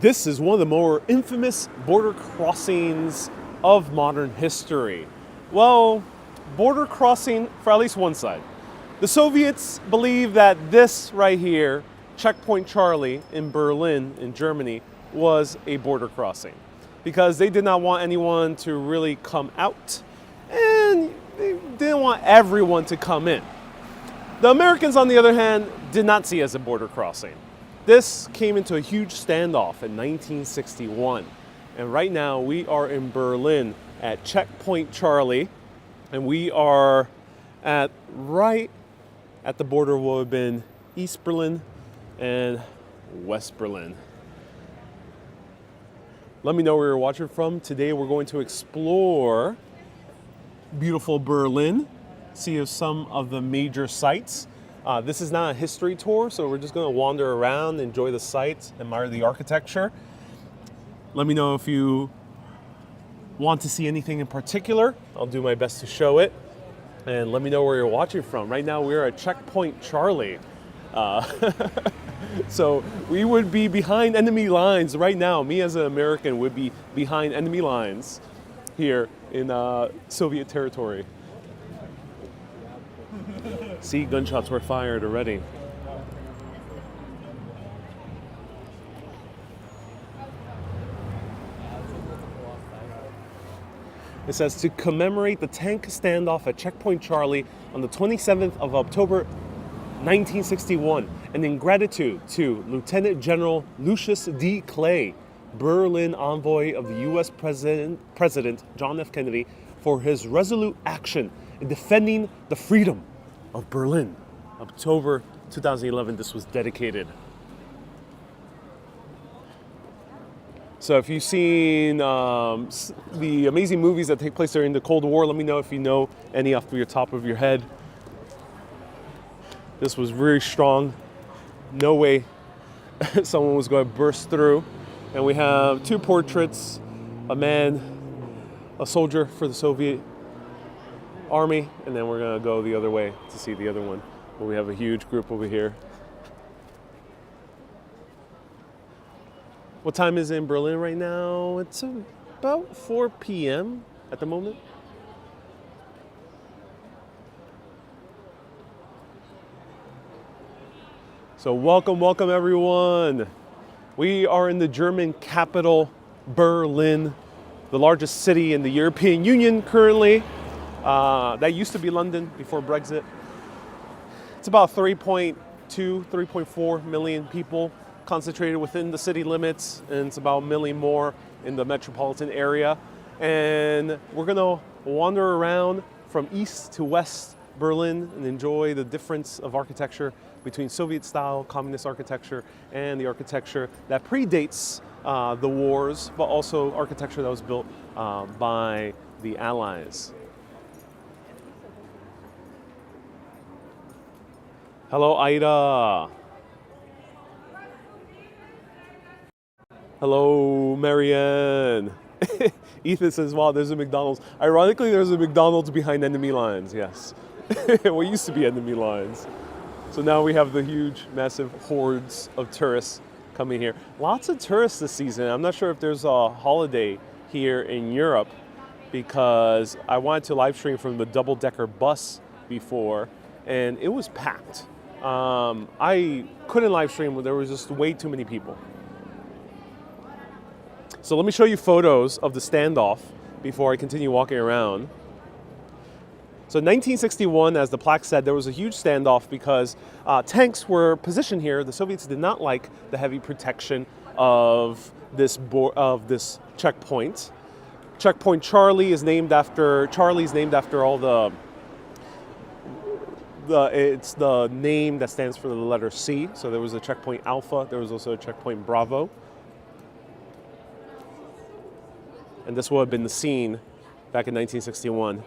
This is one of the more infamous border crossings of modern history. Well, border crossing for at least one side. The Soviets believe that this right here, Checkpoint Charlie in Berlin, in Germany, was a border crossing because they did not want anyone to really come out and they didn't want everyone to come in. The Americans, on the other hand, did not see it as a border crossing. This came into a huge standoff in 1961. And right now we are in Berlin at Checkpoint Charlie, and we are right at the border of what would have been East Berlin and West Berlin. Let me know where you're watching from. Today we're going to explore beautiful Berlin, see some of the major sites. This is not a history tour, so we're just going to wander around, enjoy the sights, admire the architecture. Let me know if you want to see anything in particular. I'll do my best to show it. And let me know where you're watching from. Right now we're at Checkpoint Charlie. So we would be behind enemy lines right now. Me as an American would be behind enemy lines here in Soviet territory. See, gunshots were fired already. It says to commemorate the tank standoff at Checkpoint Charlie on the 27th of October 1961, and in gratitude to Lieutenant General Lucius D. Clay, Berlin envoy of the U.S. President John F. Kennedy, for his resolute action in defending the freedom of Berlin. October 2011, this was dedicated. So if you've seen the amazing movies that take place during the Cold War, let me know if you know any off the top of your head. This was very strong. No way someone was going to burst through. And we have two portraits, a man, a soldier for the Soviet Army, and then we're going to go the other way to see the other one. But we have a huge group over here. What time is it in Berlin right now? It's about 4 p.m. at the moment. So welcome everyone. We are in the German capital, Berlin, the largest city in the European Union currently. That used to be London before Brexit. It's about 3.2, 3.4 million people concentrated within the city limits, and it's about a million more in the metropolitan area. And we're gonna wander around from east to west Berlin and enjoy the difference of architecture between Soviet-style communist architecture and the architecture that predates the wars, but also architecture that was built by the Allies. Hello, Ida. Hello, Marianne. Ethan says, wow, there's a McDonald's. Ironically, there's a McDonald's behind enemy lines, yes. What used to be enemy lines. So now we have the huge, massive hordes of tourists coming here. Lots of tourists this season. I'm not sure if there's a holiday here in Europe because I wanted to live stream from the double-decker bus before and it was packed. I couldn't live stream, there was just way too many people. So let me show you photos of the standoff before I continue walking around. So in 1961, as the plaque said, there was a huge standoff because tanks were positioned here. The Soviets did not like the heavy protection of this checkpoint. Checkpoint Charlie is named after all it's the name that stands for the letter C. So there was a checkpoint Alpha. There was also a checkpoint Bravo. And this would have been the scene back in 1961.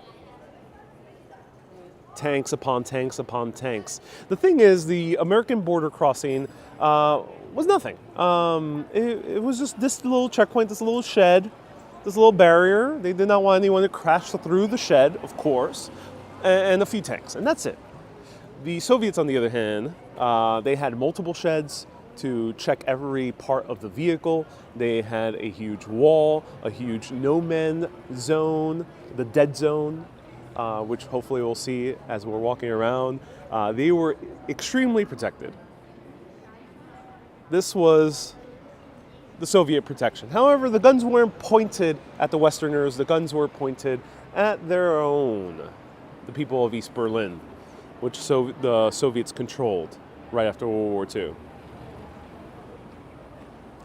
Tanks upon tanks upon tanks. The thing is, the American border crossing was nothing. It was just this little checkpoint, this little shed, this little barrier. They did not want anyone to crash through the shed, of course, and a few tanks, and that's it. The Soviets, on the other hand, they had multiple sheds, to check every part of the vehicle. They had a huge wall, a huge no-man zone, the dead zone, which hopefully we'll see as we're walking around. They were extremely protected. This was the Soviet protection. However, the guns weren't pointed at the Westerners. The guns were pointed at their own, the people of East Berlin, which the Soviets controlled right after World War II.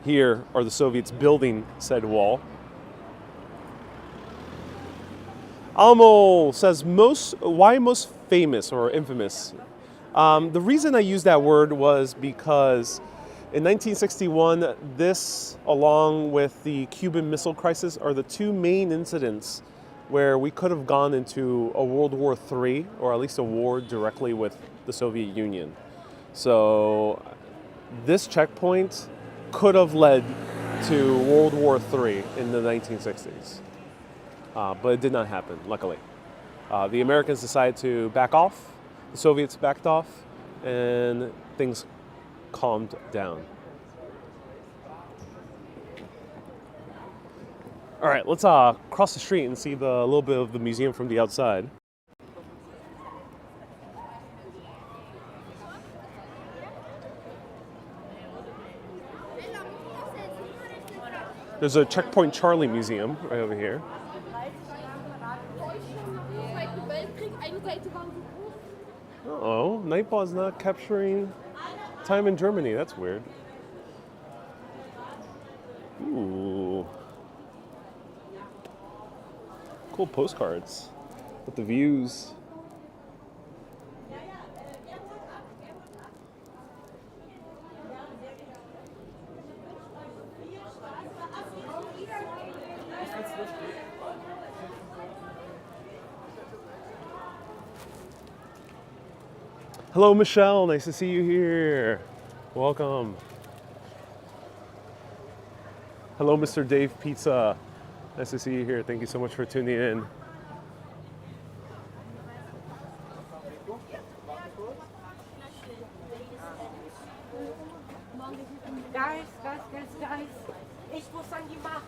Here are the Soviets building said wall. Almo says, why most famous or infamous? The reason I use that word was because in 1961, this, along with the Cuban Missile Crisis, are the two main incidents where we could have gone into a World War III, or at least a war directly with the Soviet Union. So this checkpoint could have led to World War III in the 1960s. But it did not happen, luckily. The Americans decided to back off, the Soviets backed off, and things calmed down. All right, let's cross the street and see a little bit of the museum from the outside. There's a Checkpoint Charlie museum right over here. Uh-oh, Nightball is not capturing time in Germany. That's weird. Ooh. Cool postcards with the views. Hello, Michelle. Nice to see you here. Welcome. Hello, Mr. Dave Pizza. Nice to see you here. Thank you so much for tuning in. Guys. Ich muss an die Macht.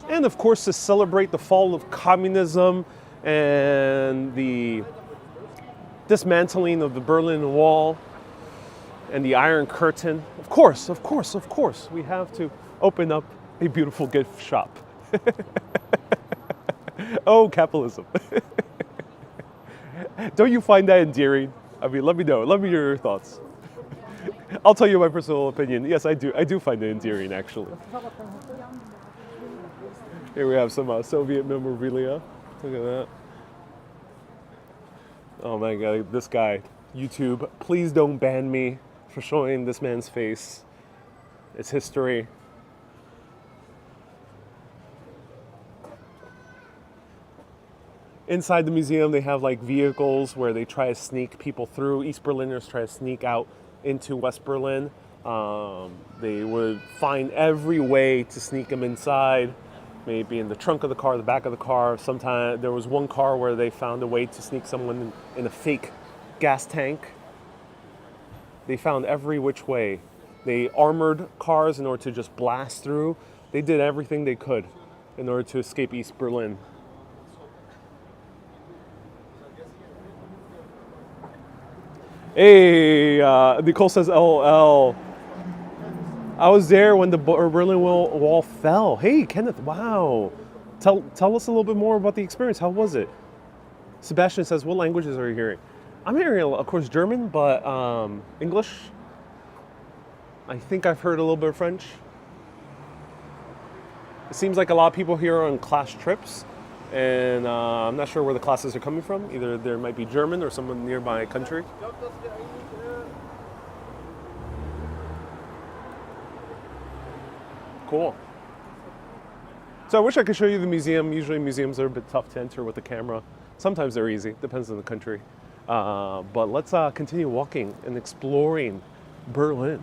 And of course, to celebrate the fall of communism and the dismantling of the Berlin Wall and the Iron Curtain, of course, we have to open up a beautiful gift shop. Oh, capitalism. Don't you find that endearing? I mean, let me know. Let me hear your thoughts. I'll tell you my personal opinion. Yes, I do. I do find it endearing, actually. Here we have some Soviet memorabilia. Look at that. Oh my God, this guy. YouTube, please don't ban me for showing this man's face. It's history. Inside the museum, they have like vehicles where they try to sneak people through. East Berliners try to sneak out into West Berlin. They would find every way to sneak them inside. Maybe in the trunk of the car, the back of the car. Sometimes there was one car where they found a way to sneak someone in a fake gas tank. They found every which way. They armored cars in order to just blast through. They did everything they could in order to escape East Berlin. Hey, Nicole says LOL. I was there when the Berlin Wall fell. Hey, Kenneth, wow. Tell us a little bit more about the experience. How was it? Sebastian says, what languages are you hearing? I'm hearing, of course, German, but English. I think I've heard a little bit of French. It seems like a lot of people here are on class trips, and I'm not sure where the classes are coming from. Either there might be German or some nearby country. Cool. So I wish I could show you the museum. Usually museums are a bit tough to enter with the camera. Sometimes they're easy, depends on the country. But let's continue walking and exploring Berlin.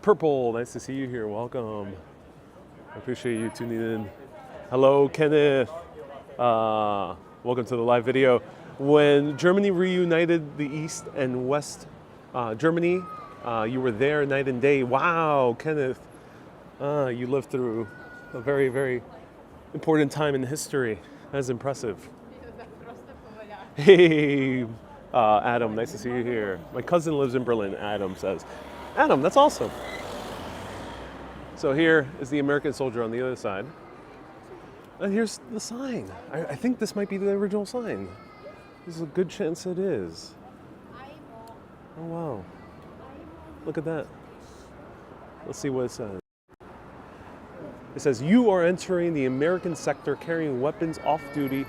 Purple, nice to see you here. Welcome. I appreciate you tuning in. Hello, Kenneth. Welcome to the live video. When Germany reunited the East and West Germany, you were there night and day. Wow, Kenneth. You lived through a very, very important time in history. That's impressive. Hey, Adam, nice to see you here. My cousin lives in Berlin, Adam says. Adam, that's awesome. So here is the American soldier on the other side. And here's the sign. I think this might be the original sign. There's a good chance it is. Oh, wow. Look at that. Let's see what it says. It says, you are entering the American sector carrying weapons off duty.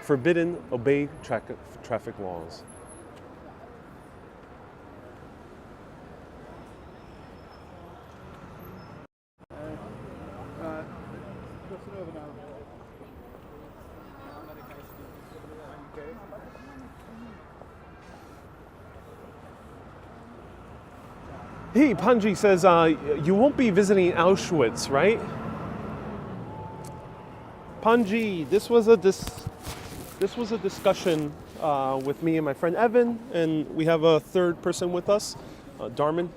Forbidden, obey traffic laws. Hey, Panji says, you won't be visiting Auschwitz, right? Panji, this was a discussion with me and my friend Evan, and we have a third person with us, Darman,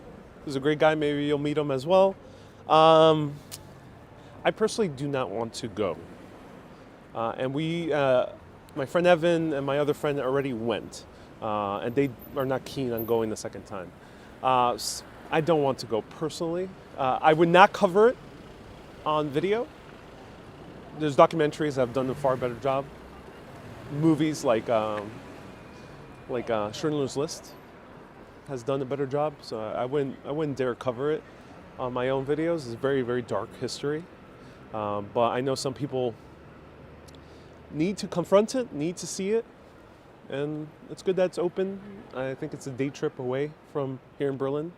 who's a great guy. Maybe you'll meet him as well. I personally do not want to go. And my friend Evan and my other friend already went, and they are not keen on going the second time. I don't want to go personally. I would not cover it on video. There's documentaries that have done a far better job. Movies like Schindler's List has done a better job. So I wouldn't dare cover it on my own videos. It's very, very dark history. But I know some people need to confront it, need to see it. And it's good that it's open. I think it's a day trip away from here in Berlin.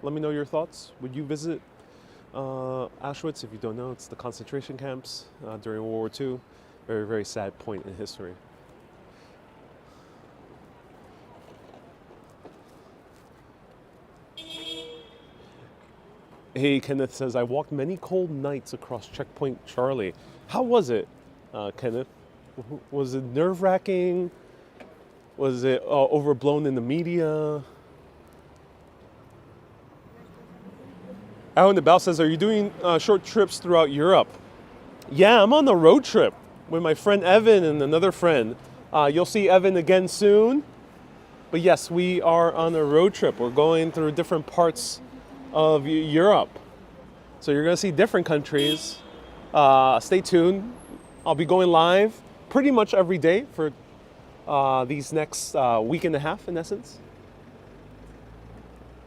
Let me know your thoughts. Would you visit Auschwitz? If you don't know, it's the concentration camps during World War II. Very, very sad point in history. Hey, Kenneth says, I walked many cold nights across Checkpoint Charlie. How was it, Kenneth? Was it nerve-wracking? Was it overblown in the media? Out and About says, are you doing short trips throughout Europe? Yeah, I'm on a road trip with my friend Evan and another friend. You'll see Evan again soon. But yes, we are on a road trip. We're going through different parts of Europe. So you're going to see different countries. Stay tuned. I'll be going live pretty much every day for these next week and a half, in essence.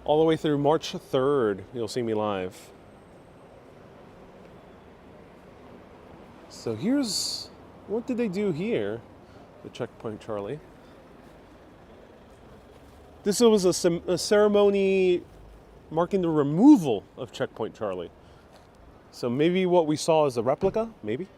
All the way through March 3rd, you'll see me live. So here's, what did they do here? The Checkpoint Charlie. This was a ceremony marking the removal of Checkpoint Charlie. So maybe what we saw is a replica, maybe?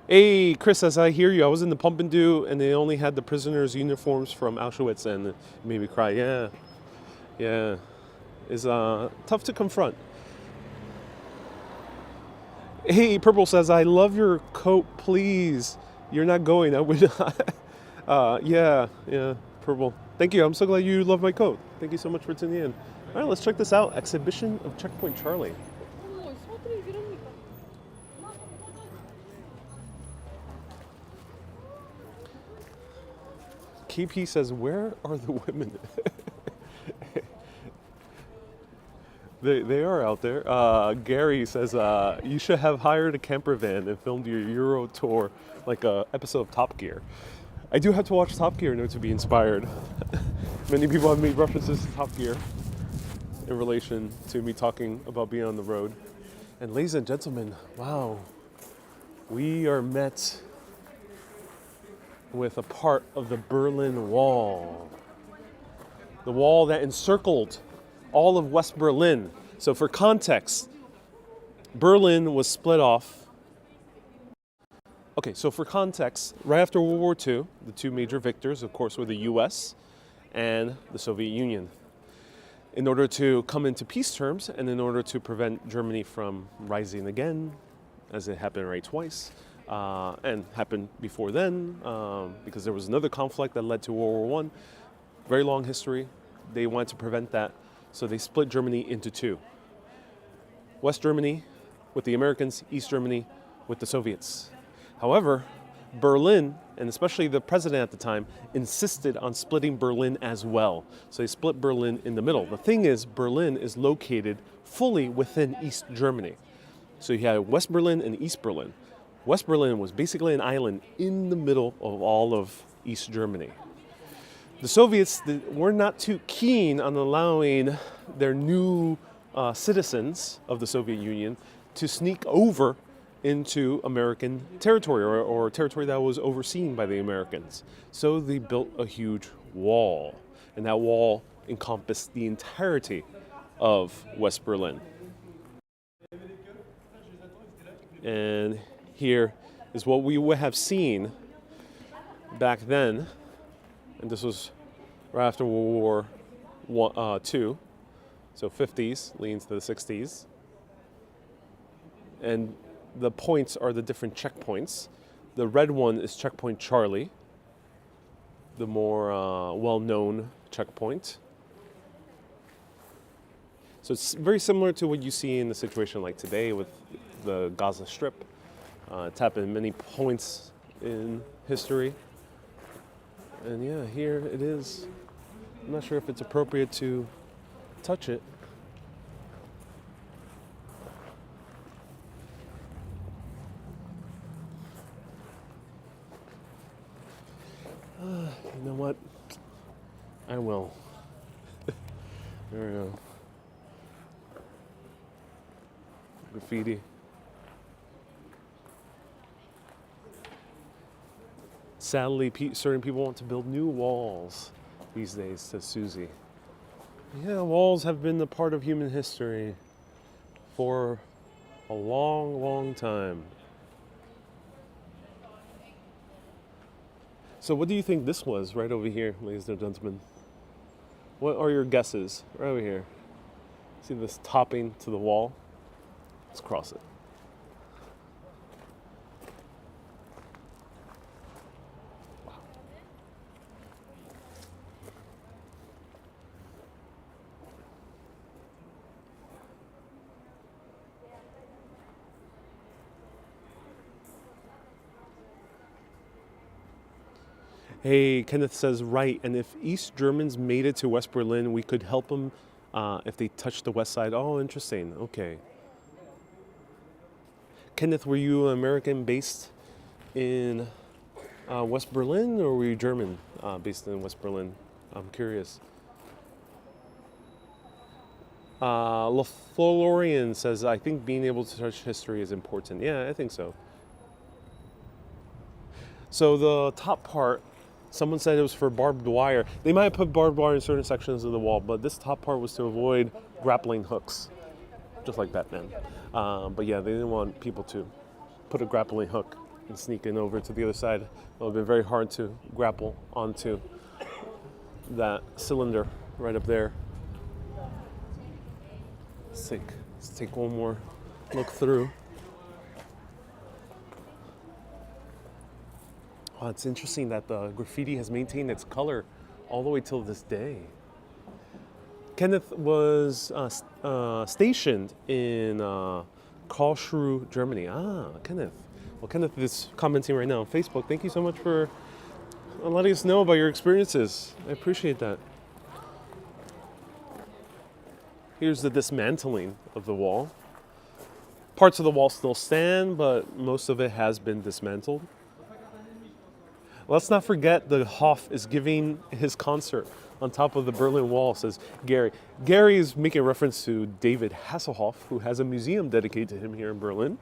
Hey, Chris, as I hear you, I was in the Pump and Do, and they only had the prisoners' uniforms from Auschwitz, and it made me cry. Yeah. It's tough to confront. Hey, Purple says, I love your coat, please. You're not going, I would not. Yeah, Purple. Thank you, I'm so glad you love my coat. Thank you so much for tuning in. All right, let's check this out. Exhibition of Checkpoint Charlie. KP says, where are the women? They are out there. Gary says, you should have hired a camper van and filmed your Euro tour like a episode of Top Gear. I do have to watch Top Gear in order to be inspired. Many people have made references to Top Gear in relation to me talking about being on the road. And ladies and gentlemen, wow, we are met with a part of the Berlin Wall. The wall that encircled all of West Berlin. So for context, Berlin was split off Okay, so for context, right after World War II, the two major victors, of course, were the US and the Soviet Union. In order to come into peace terms and in order to prevent Germany from rising again, as it happened right twice, and happened before then, because there was another conflict that led to World War I, very long history, they wanted to prevent that, so they split Germany into two. West Germany with the Americans, East Germany with the Soviets. However, Berlin, and especially the president at the time, insisted on splitting Berlin as well. So they split Berlin in the middle. The thing is, Berlin is located fully within East Germany. So you had West Berlin and East Berlin. West Berlin was basically an island in the middle of all of East Germany. The Soviets were not too keen on allowing their new citizens of the Soviet Union to sneak over into American territory or territory that was overseen by the Americans. So they built a huge wall, and that wall encompassed the entirety of West Berlin. And here is what we would have seen back then, and this was right after World War II, so 50s leading to the 60s. And the points are the different checkpoints. The red one is Checkpoint Charlie, the more well-known checkpoint. So it's very similar to what you see in the situation like today with the Gaza Strip. It's happened in many points in history. And yeah, here it is. I'm not sure if it's appropriate to touch it. You know what? I will. There we go. Graffiti. Sadly, certain people want to build new walls these days, says Susie. Yeah, walls have been a part of human history for a long, long time. So what do you think this was right over here, ladies and gentlemen? What are your guesses? Right over here. See this topping to the wall? Let's cross it. Wow. Hey, Kenneth says, right, and if East Germans made it to West Berlin, we could help them if they touched the west side. Oh, interesting. Okay. Kenneth, were you American based in West Berlin, or were you German based in West Berlin? I'm curious. LaFlorian says, I think being able to touch history is important. Yeah, I think so. So the top part, someone said it was for barbed wire. They might have put barbed wire in certain sections of the wall, but this top part was to avoid grappling hooks, just like Batman. But yeah, they didn't want people to put a grappling hook and sneak in over to the other side. It would have been very hard to grapple onto that cylinder right up there. Let's take one more look through. Oh, it's interesting that the graffiti has maintained its color all the way till this day. Kenneth was stationed in Karlsruhe, Germany. Ah, Kenneth. Well, Kenneth is commenting right now on Facebook. Thank you so much for letting us know about your experiences. I appreciate that. Here's the dismantling of the wall. Parts of the wall still stand, but most of it has been dismantled. Let's not forget the Hoff is giving his concert on top of the Berlin Wall, says Gary. Gary is making reference to David Hasselhoff, who has a museum dedicated to him here in Berlin.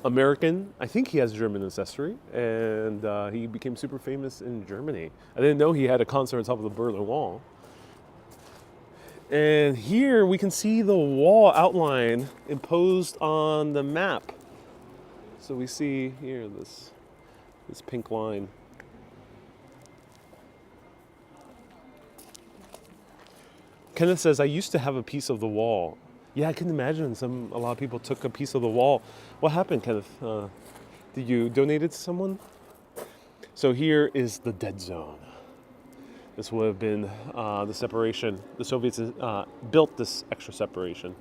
American, I think he has German ancestry, and he became super famous in Germany. I didn't know he had a concert on top of the Berlin Wall. And here we can see the wall outline imposed on the map. So So we see here this pink line. Kenneth says, I used to have a piece of the wall. Yeah, I can imagine a lot of people took a piece of the wall. What happened, Kenneth? Did you donate it to someone? So here is the dead zone. This would have been the separation. The Soviets built this extra separation.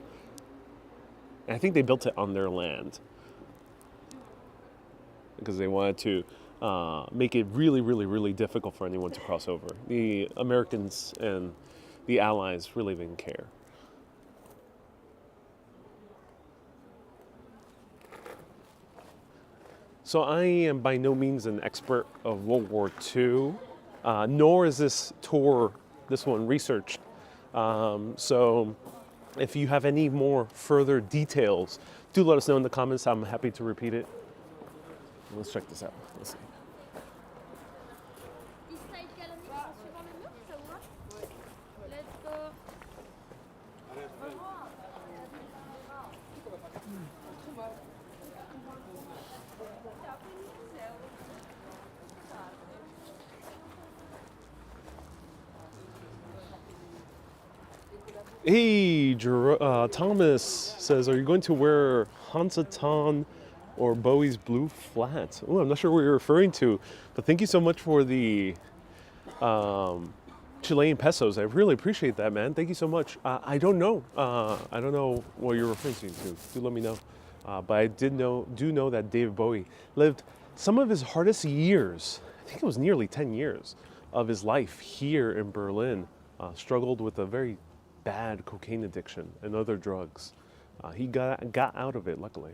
And I think they built it on their land because they wanted to make it really, really, really difficult for anyone to cross over. The Americans and the Allies really didn't care. So I am by no means an expert of World War II, nor is this one researched. So if you have any more further details, do let us know in the comments. I'm happy to repeat it. Let's check this out. Let's see. Hey, Thomas says, are you going to wear Hansa Tan or Bowie's Blue Flat? Oh, I'm not sure what you're referring to, but thank you so much for the Chilean pesos. I really appreciate that, man. Thank you so much. I don't know. I don't know what you're referring to. Do let me know. But I do know that David Bowie lived some of his hardest years, I think it was nearly 10 years of his life here in Berlin, struggled with a very bad cocaine addiction and other drugs. He got out of it, luckily.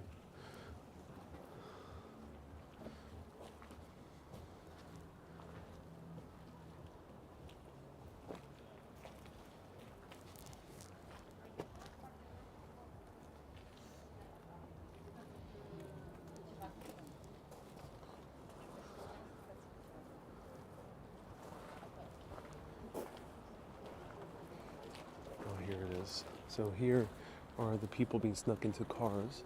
Here it is. So here are the people being snuck into cars.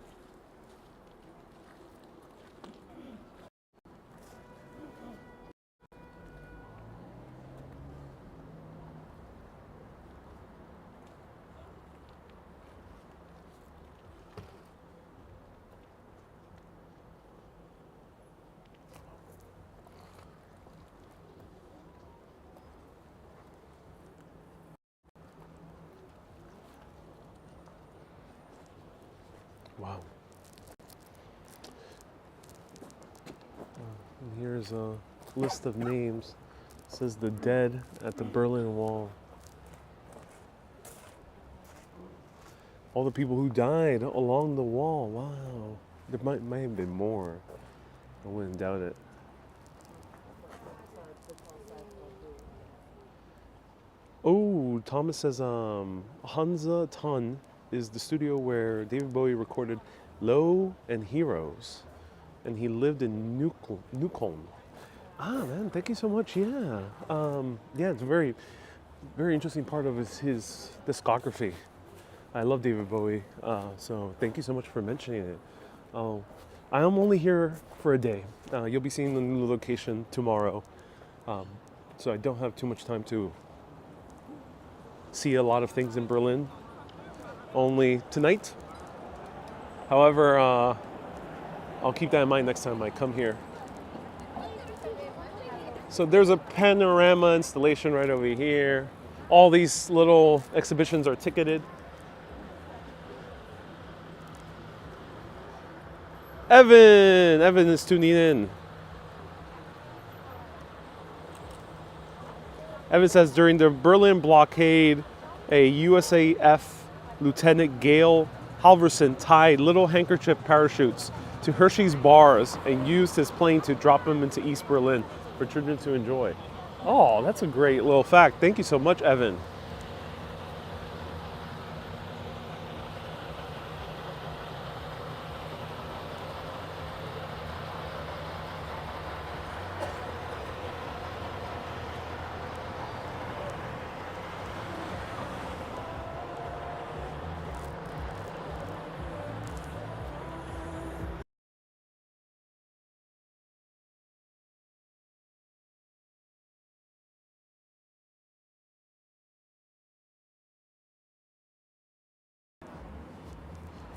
Wow. And here's a list of names. It says the dead at the Berlin Wall. All the people who died along the wall. Wow. There might have been more. I wouldn't doubt it. Oh, Thomas says Hansa Tan is the studio where David Bowie recorded Low and Heroes, and he lived in Newcomb. Ah, man, thank you so much. Yeah, yeah, it's a very, very interesting part of his discography. I love David Bowie, so thank you so much for mentioning it. I am only here for a day. You'll be seeing the new location tomorrow, so I don't have too much time to see a lot of things in Berlin. Only tonight. However, I'll keep that in mind next time I come here. So there's a panorama installation right over here. All these little exhibitions are ticketed. Evan is tuning in. Evan says, during the Berlin blockade, a USAF Lieutenant Gail Halverson tied little handkerchief parachutes to Hershey's bars and used his plane to drop them into East Berlin for children to enjoy. Oh, that's a great little fact. Thank you so much, Evan.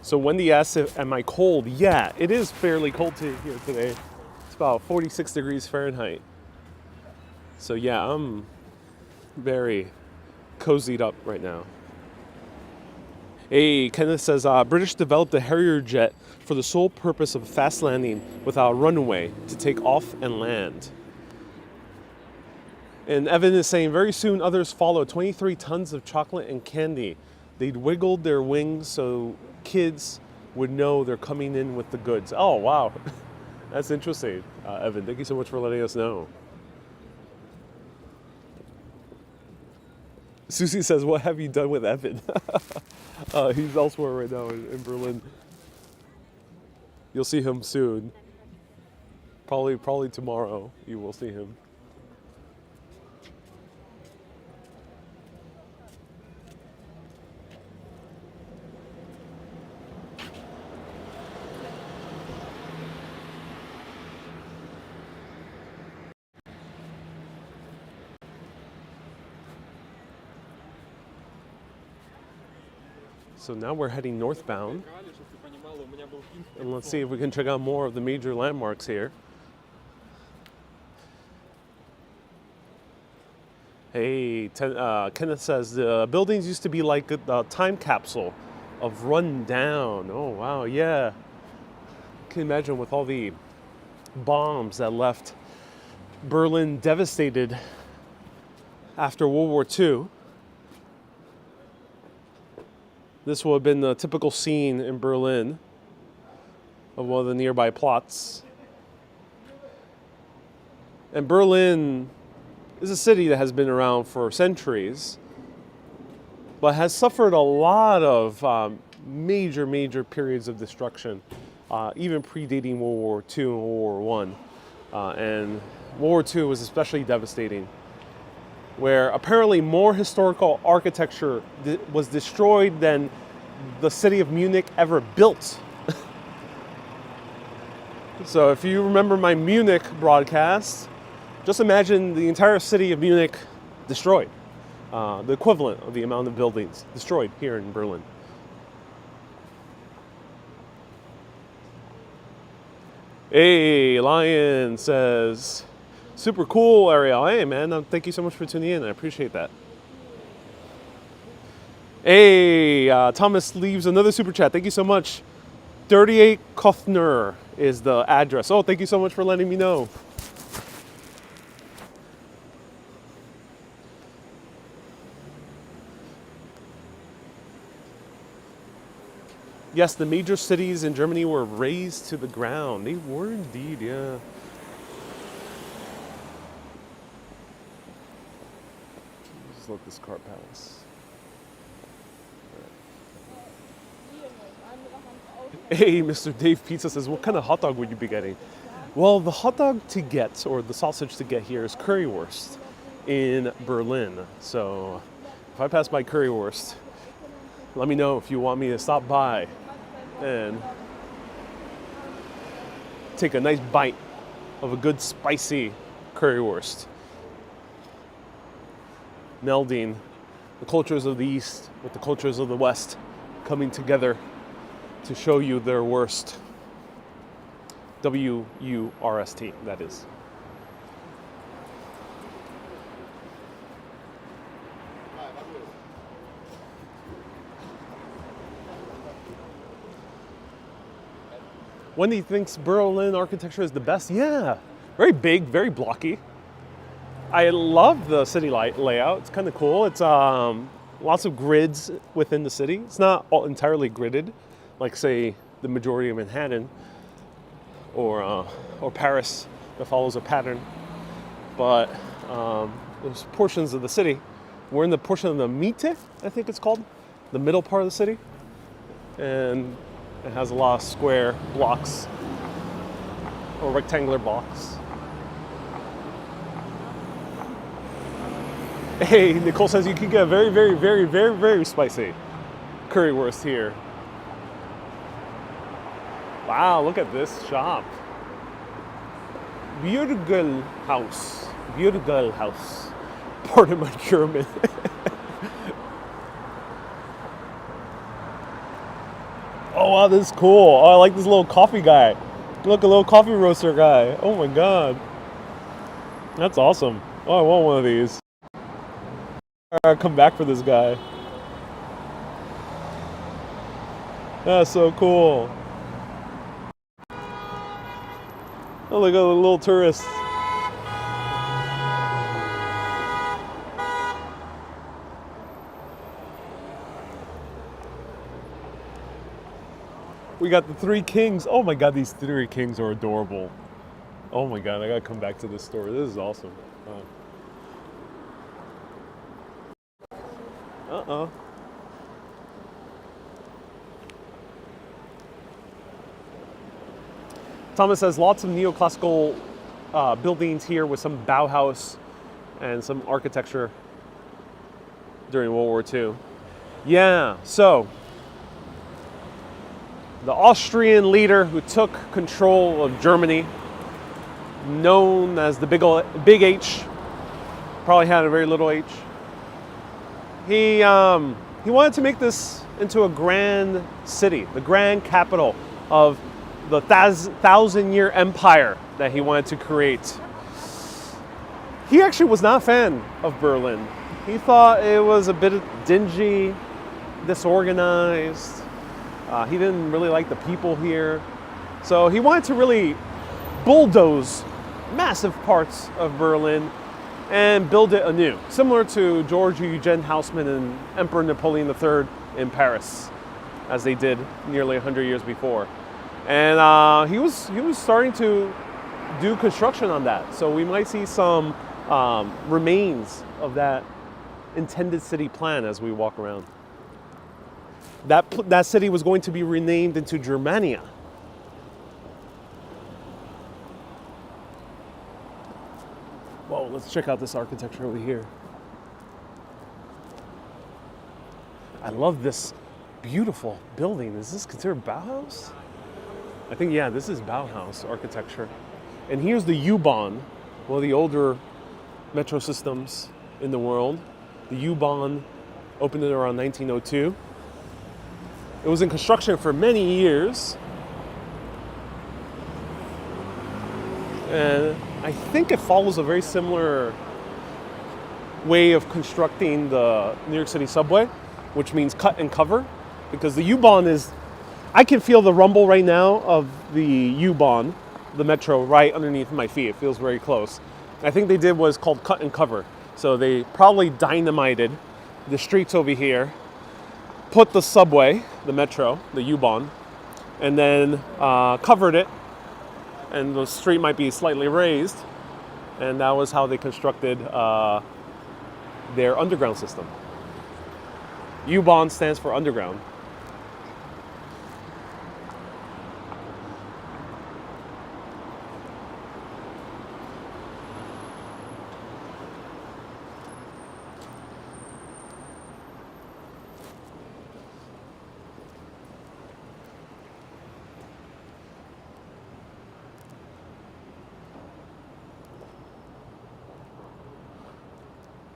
So Wendy asked if, am I cold? Yeah, it is fairly cold here today. It's about 46 degrees Fahrenheit. So yeah, I'm very cozied up right now. Hey, Kenneth says, British developed a Harrier jet for the sole purpose of fast landing without a runway to take off and land. And Evan is saying, very soon others followed. 23 tons of chocolate and candy. They'd wiggled their wings so kids would know they're coming in with the goods. Oh, wow. That's interesting, Evan. Thank you so much for letting us know. Susie says, what have you done with Evan? He's elsewhere right now in Berlin. You'll see him soon. Probably tomorrow you will see him. So now we're heading northbound. And let's see if we can check out more of the major landmarks here. Hey, Kenneth says the buildings used to be like a time capsule of run down. Oh, wow, yeah. I can imagine with all the bombs that left Berlin devastated after World War II. This would have been the typical scene in Berlin of one of the nearby plots. And Berlin is a city that has been around for centuries, but has suffered a lot of major periods of destruction, even predating World War II and World War I. And World War II was especially devastating, where apparently more historical architecture was destroyed than the city of Munich ever built. So if you remember my Munich broadcast, just imagine the entire city of Munich destroyed. The equivalent of the amount of buildings destroyed here in Berlin. Hey, Lion says, super cool, Ariel. Hey, man, thank you so much for tuning in. I appreciate that. Hey, Thomas leaves another super chat. Thank you so much. 38 Kothner is the address. Oh, thank you so much for letting me know. Yes, the major cities in Germany were razed to the ground. They were indeed, yeah. Just let this cart pass. Hey, Mr. Dave Pizza says, what kind of hot dog would you be getting? Well, the hot dog to get, or the sausage to get here, is currywurst in Berlin. So if I pass by currywurst, let me know if you want me to stop by and take a nice bite of a good spicy currywurst, melding the cultures of the East with the cultures of the West, coming together to show you their worst. W-U-R-S-T, that is. Wendy thinks Berlin architecture is the best. Yeah, very big, very blocky. I love the city layout. It's kind of cool. It's lots of grids within the city. It's not all entirely gridded, like say the majority of Manhattan or Paris that follows a pattern. But there's portions of the city. We're in the portion of the Mitte, I think it's called, the middle part of the city, and it has a lot of square blocks or rectangular blocks. Hey, Nicole says you can get very spicy currywurst here. Wow, look at this shop. Beautiful house. Beautiful house. Pardon my German. wow, this is cool. Oh, I like this little coffee guy. Look, a little coffee roaster guy. Oh my god. That's awesome. Oh, I want one of these. I'll come back for this guy. That's so cool. Oh, look at the little tourists. We got the Three Kings. Oh my god, these Three Kings are adorable. Oh my god, I gotta come back to this store. This is awesome. Uh-oh. Thomas says lots of neoclassical buildings here with some Bauhaus and some architecture during World War II. Yeah, so the Austrian leader who took control of Germany, known as the Big H, probably had a very little H. He wanted to make this into a grand city, the grand capital of the thousand-year empire that he wanted to create. He actually was not a fan of Berlin. He thought it was a bit dingy, disorganized. He didn't really like the people here. So he wanted to really bulldoze massive parts of Berlin and build it anew, similar to George Eugene Haussmann and Emperor Napoleon III in Paris, as they did nearly 100 years before. And he was starting to do construction on that. So we might see some remains of that intended city plan as we walk around. That city was going to be renamed into Germania. Whoa, let's check out this architecture over here. I love this beautiful building. Is this considered Bauhaus? I think, yeah, this is Bauhaus architecture. And here's the U-Bahn, one of the older metro systems in the world. The U-Bahn opened around 1902. It was in construction for many years. And I think it follows a very similar way of constructing the New York City subway, which means cut and cover, because the U-Bahn is, I can feel the rumble right now of the U-Bahn, the metro, right underneath my feet. It feels very close. I think they did what is called cut and cover. So they probably dynamited the streets over here, put the subway, the metro, the U-Bahn, and then covered it, and the street might be slightly raised, and that was how they constructed their underground system. U-Bahn stands for underground.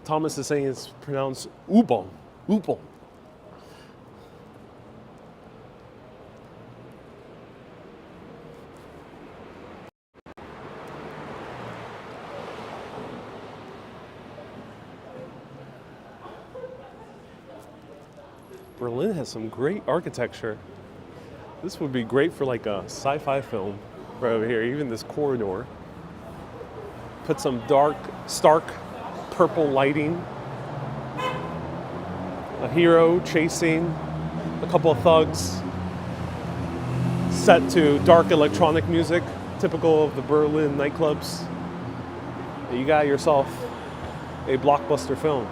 Thomas is saying it's pronounced U-Bahn. U-Bahn. Berlin has some great architecture. This would be great for like a sci-fi film right over here, even this corridor. Put some dark, stark purple lighting. A hero chasing a couple of thugs. Set to dark electronic music, typical of the Berlin nightclubs. You got yourself a blockbuster film.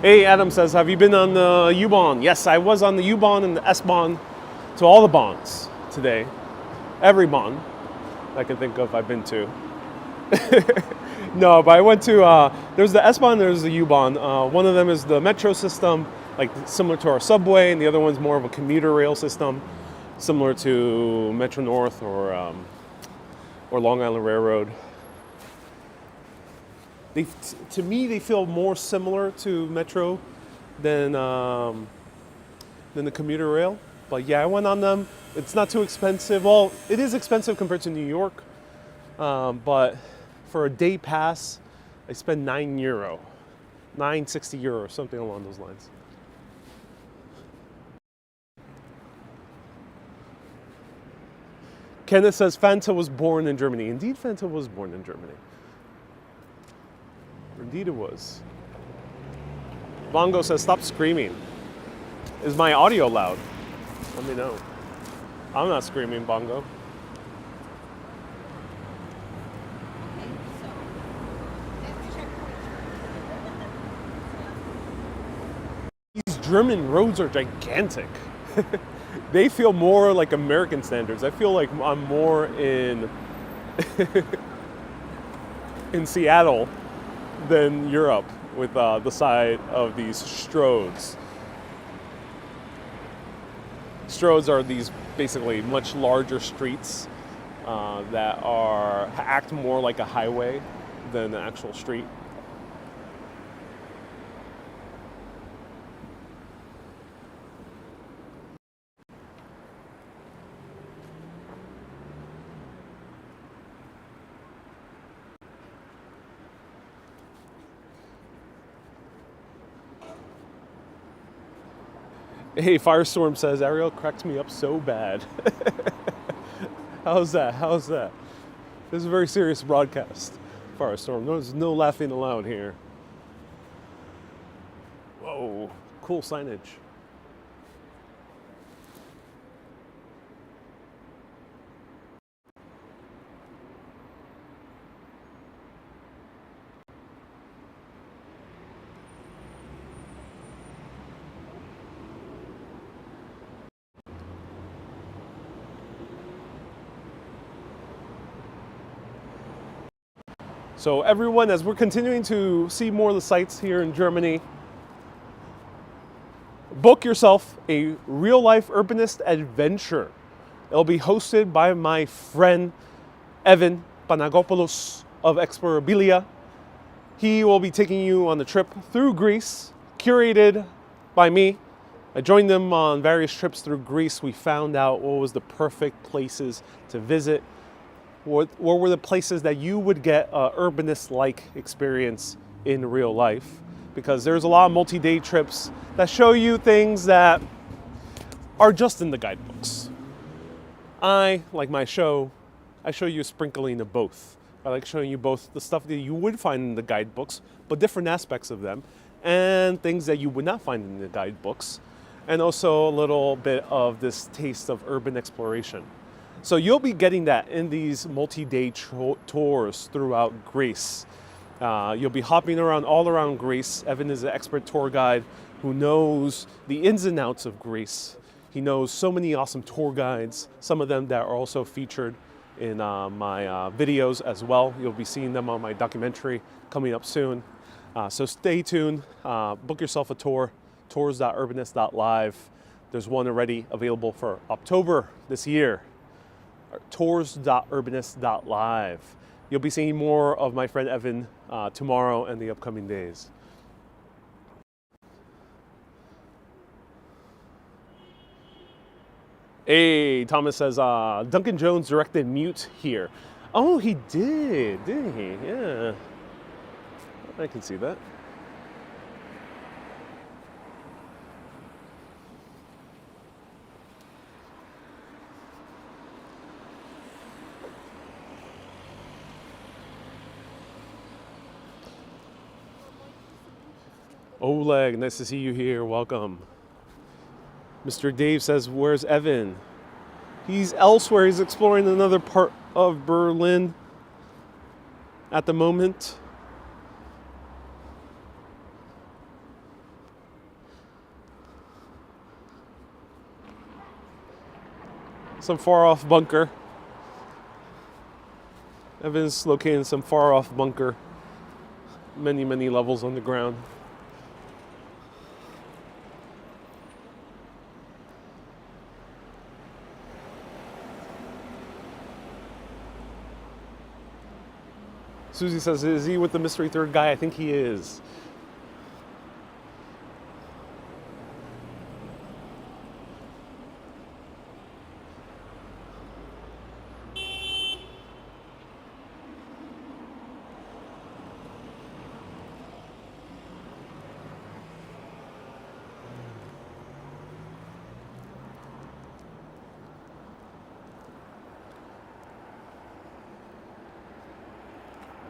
Hey, Adam says, have you been on the U-Bahn? Yes, I was on the U-Bahn and the S-Bahn, to all the Bahns today. Every Bahn I can think of I've been to. No, but I went to, there's the S-Bahn, there's the U-Bahn. One of them is the metro system, like similar to our subway, and the other one's more of a commuter rail system, similar to Metro North or Long Island Railroad. To me, they feel more similar to Metro than the commuter rail. But yeah, I went on them. It's not too expensive. Well, it is expensive compared to New York, but for a day pass, I spend €9, 960 euro, something along those lines. Kenneth says Fanta was born in Germany. Indeed, Fanta was born in Germany. Indeed, it was. Bongo says, stop screaming. Is my audio loud? Let me know. I'm not screaming, Bongo. These German roads are gigantic. They feel more like American standards. I feel like I'm more in in Seattle than Europe with the side of these stroads. Stroads are these basically much larger streets that act more like a highway than an actual street. Hey, Firestorm says, Ariel cracked me up so bad. How's that? How's that? This is a very serious broadcast, Firestorm. There's no laughing allowed here. Whoa, cool signage. So everyone, as we're continuing to see more of the sites here in Germany, book yourself a real-life urbanist adventure. It'll be hosted by my friend Evan Panagopoulos of Explorabilia. He will be taking you on the trip through Greece, curated by me. I joined them on various trips through Greece. We found out what was the perfect places to visit. What were the places that you would get an urbanist-like experience in real life? Because there's a lot of multi-day trips that show you things that are just in the guidebooks. I, like my show, I show you a sprinkling of both. I like showing you both the stuff that you would find in the guidebooks, but different aspects of them, and things that you would not find in the guidebooks, and also a little bit of this taste of urban exploration. So you'll be getting that in these multi-day tours throughout Greece. You'll be hopping around all around Greece. Evan is an expert tour guide who knows the ins and outs of Greece. He knows so many awesome tour guides, some of them that are also featured in my videos as well. You'll be seeing them on my documentary coming up soon. So stay tuned, book yourself a tour, tours.urbanist.live. There's one already available for October this year. Tours.urbanist.live. You'll be seeing more of my friend Evan tomorrow and the upcoming days. Hey, Thomas says, Duncan Jones directed Mute here. Oh, he did, didn't he? Yeah. I can see that. Oleg, nice to see you here. Welcome. Mr. Dave says, where's Evan? He's elsewhere. He's exploring another part of Berlin at the moment. Some far off bunker. Evan's located in some far off bunker. Many, many levels underground. Susie says, is he with the mystery third guy? I think he is.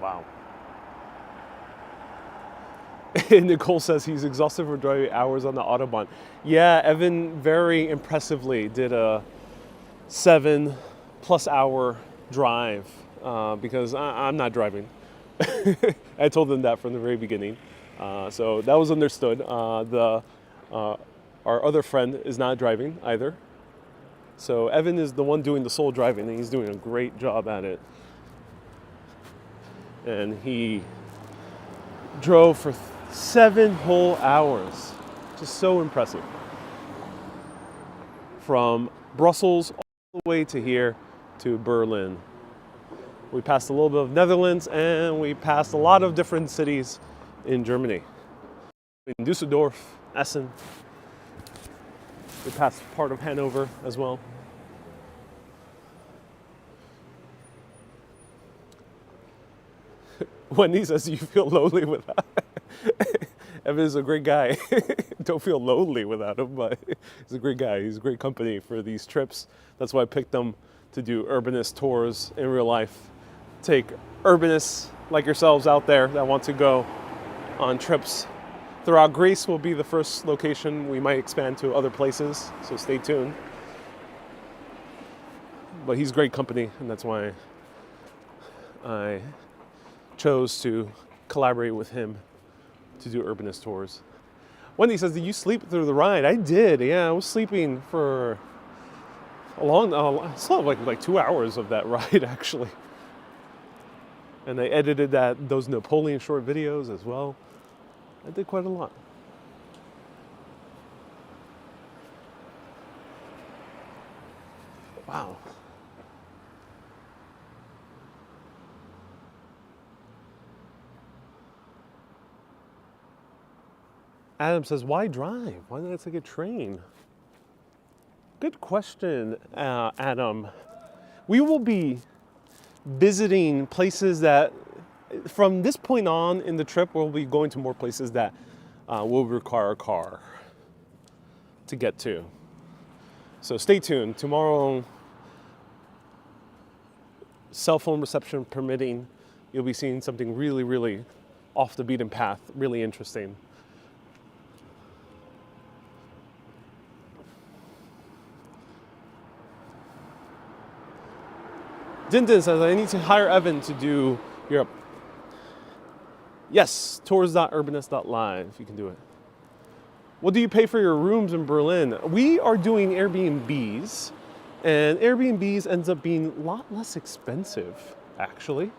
Wow. And Nicole says he's exhausted for driving hours on the Autobahn. Yeah, Evan very impressively did a 7+ hour drive because I'm not driving. I told them that from the very beginning. So that was understood. Our other friend is not driving either. So Evan is the one doing the sole driving, and he's doing a great job at it. And he drove for 7 whole hours. Just so impressive. From Brussels all the way to here to Berlin. We passed a little bit of Netherlands, and we passed a lot of different cities in Germany. In Düsseldorf, Essen. We passed part of Hanover as well. Wendy says you feel lonely without Evan is a great guy. Don't feel lonely without him, but he's a great guy. He's a great company for these trips. That's why I picked them to do urbanist tours in real life. Take urbanists like yourselves out there that want to go on trips throughout Greece. Will be the first location. We might expand to other places, so stay tuned. But he's great company, and that's why I chose to collaborate with him to do urbanist tours. Wendy says, did you sleep through the ride? I did, yeah. I was sleeping for a long, I slept like 2 hours of that ride, actually. And I edited those Napoleon short videos as well. I did quite a lot. Wow. Adam says, why drive? Why not take a train? Good question, Adam. We will be visiting places that, from this point on in the trip, we'll be going to more places that will require a car to get to. So stay tuned. Tomorrow, cell phone reception permitting, you'll be seeing something really, really off the beaten path, really interesting. Dinton says, I need to hire Evan to do Europe. Yes, tours.urbanist.live, you can do it. What do you pay for your rooms in Berlin? We are doing Airbnbs, and Airbnbs ends up being a lot less expensive, actually.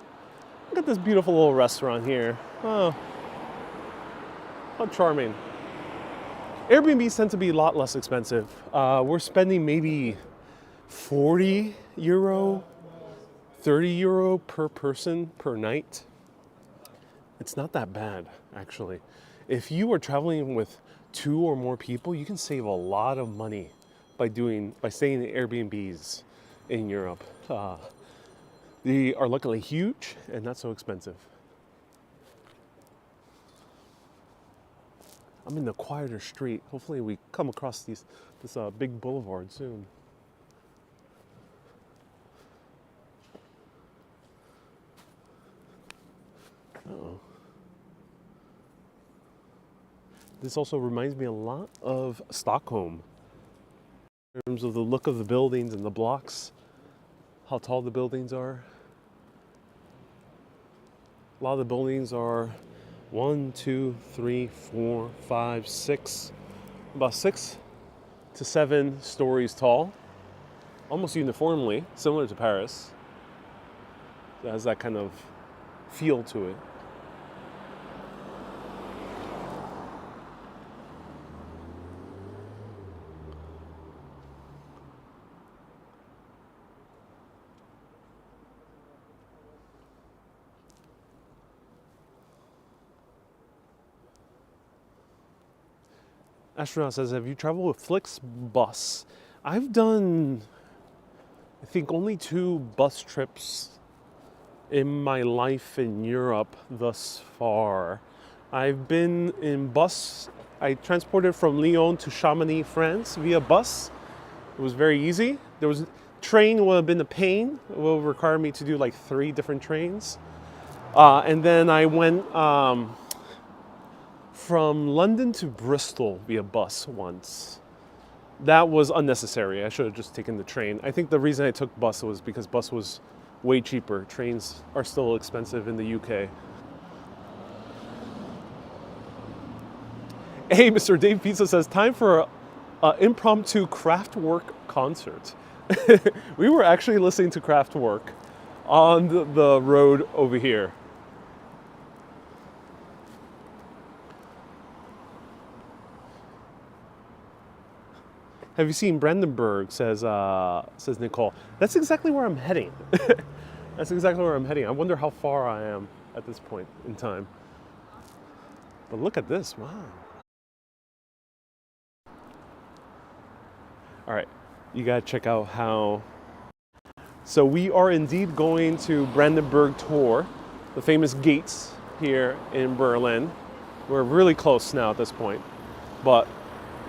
Look at this beautiful little restaurant here. Oh, how charming. Airbnbs tend to be a lot less expensive. We're spending maybe 40 euro, 30 euro per person per night. It's not that bad, actually. If you are traveling with 2 or more people, you can save a lot of money by staying in Airbnbs in Europe. They are luckily huge and not so expensive. I'm in the quieter street. Hopefully we come across this big boulevard soon. Uh-oh. This also reminds me a lot of Stockholm in terms of the look of the buildings and the blocks, how tall the buildings are. A lot of the buildings are 1, 2, 3, 4, 5, 6, about 6 to 7 stories tall, almost uniformly, similar to Paris. It has that kind of feel to it. Astronaut says, have you traveled with Flixbus? I've done, I think, only 2 bus trips in my life in Europe thus far. I've been in bus. I transported from Lyon to Chamonix, France via bus. It was very easy. Train would have been a pain. It will require me to do like 3 different trains. And then I went from London to Bristol via bus once. That was unnecessary. I should have just taken the train. I think the reason I took bus was because bus was way cheaper. Trains are still expensive in the UK. Hey, Mr. Dave Pizza says, time for an impromptu Kraftwerk concert. We were actually listening to Kraftwerk on the road over here. Have you seen Brandenburg? Says Nicole. That's exactly where I'm heading. That's exactly where I'm heading. I wonder how far I am at this point in time. But look at this, wow. All right, you gotta check out how. So we are indeed going to Brandenburg Tor, the famous gates here in Berlin. We're really close now at this point, but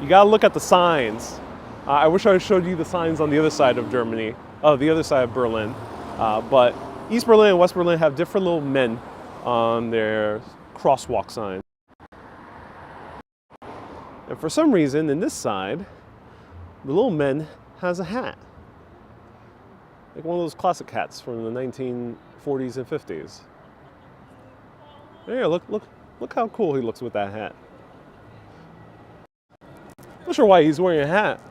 you gotta look at the signs. I wish I showed you the signs on the other side of Germany, the other side of Berlin. But East Berlin and West Berlin have different little men on their crosswalk signs. And for some reason, in this side, the little man has a hat. Like one of those classic hats from the 1940s and 50s. Yeah, look how cool he looks with that hat. Not sure why he's wearing a hat.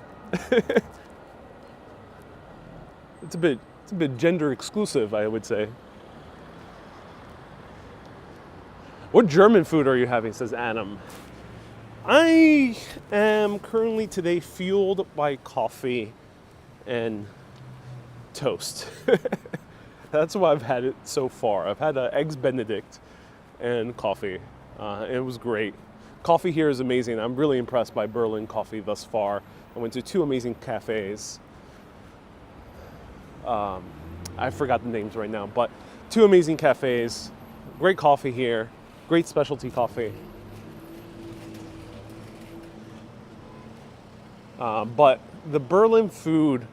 It's a bit gender exclusive, I would say. What German food are you having? Says Adam. I am currently today fueled by coffee and toast. That's what I've had it so far. I've had eggs Benedict and coffee. It was great. Coffee here is amazing. I'm really impressed by Berlin coffee thus far. I went to two amazing cafes. I forgot the names right now, but two amazing cafes. Great coffee here. Great specialty coffee. But the Berlin food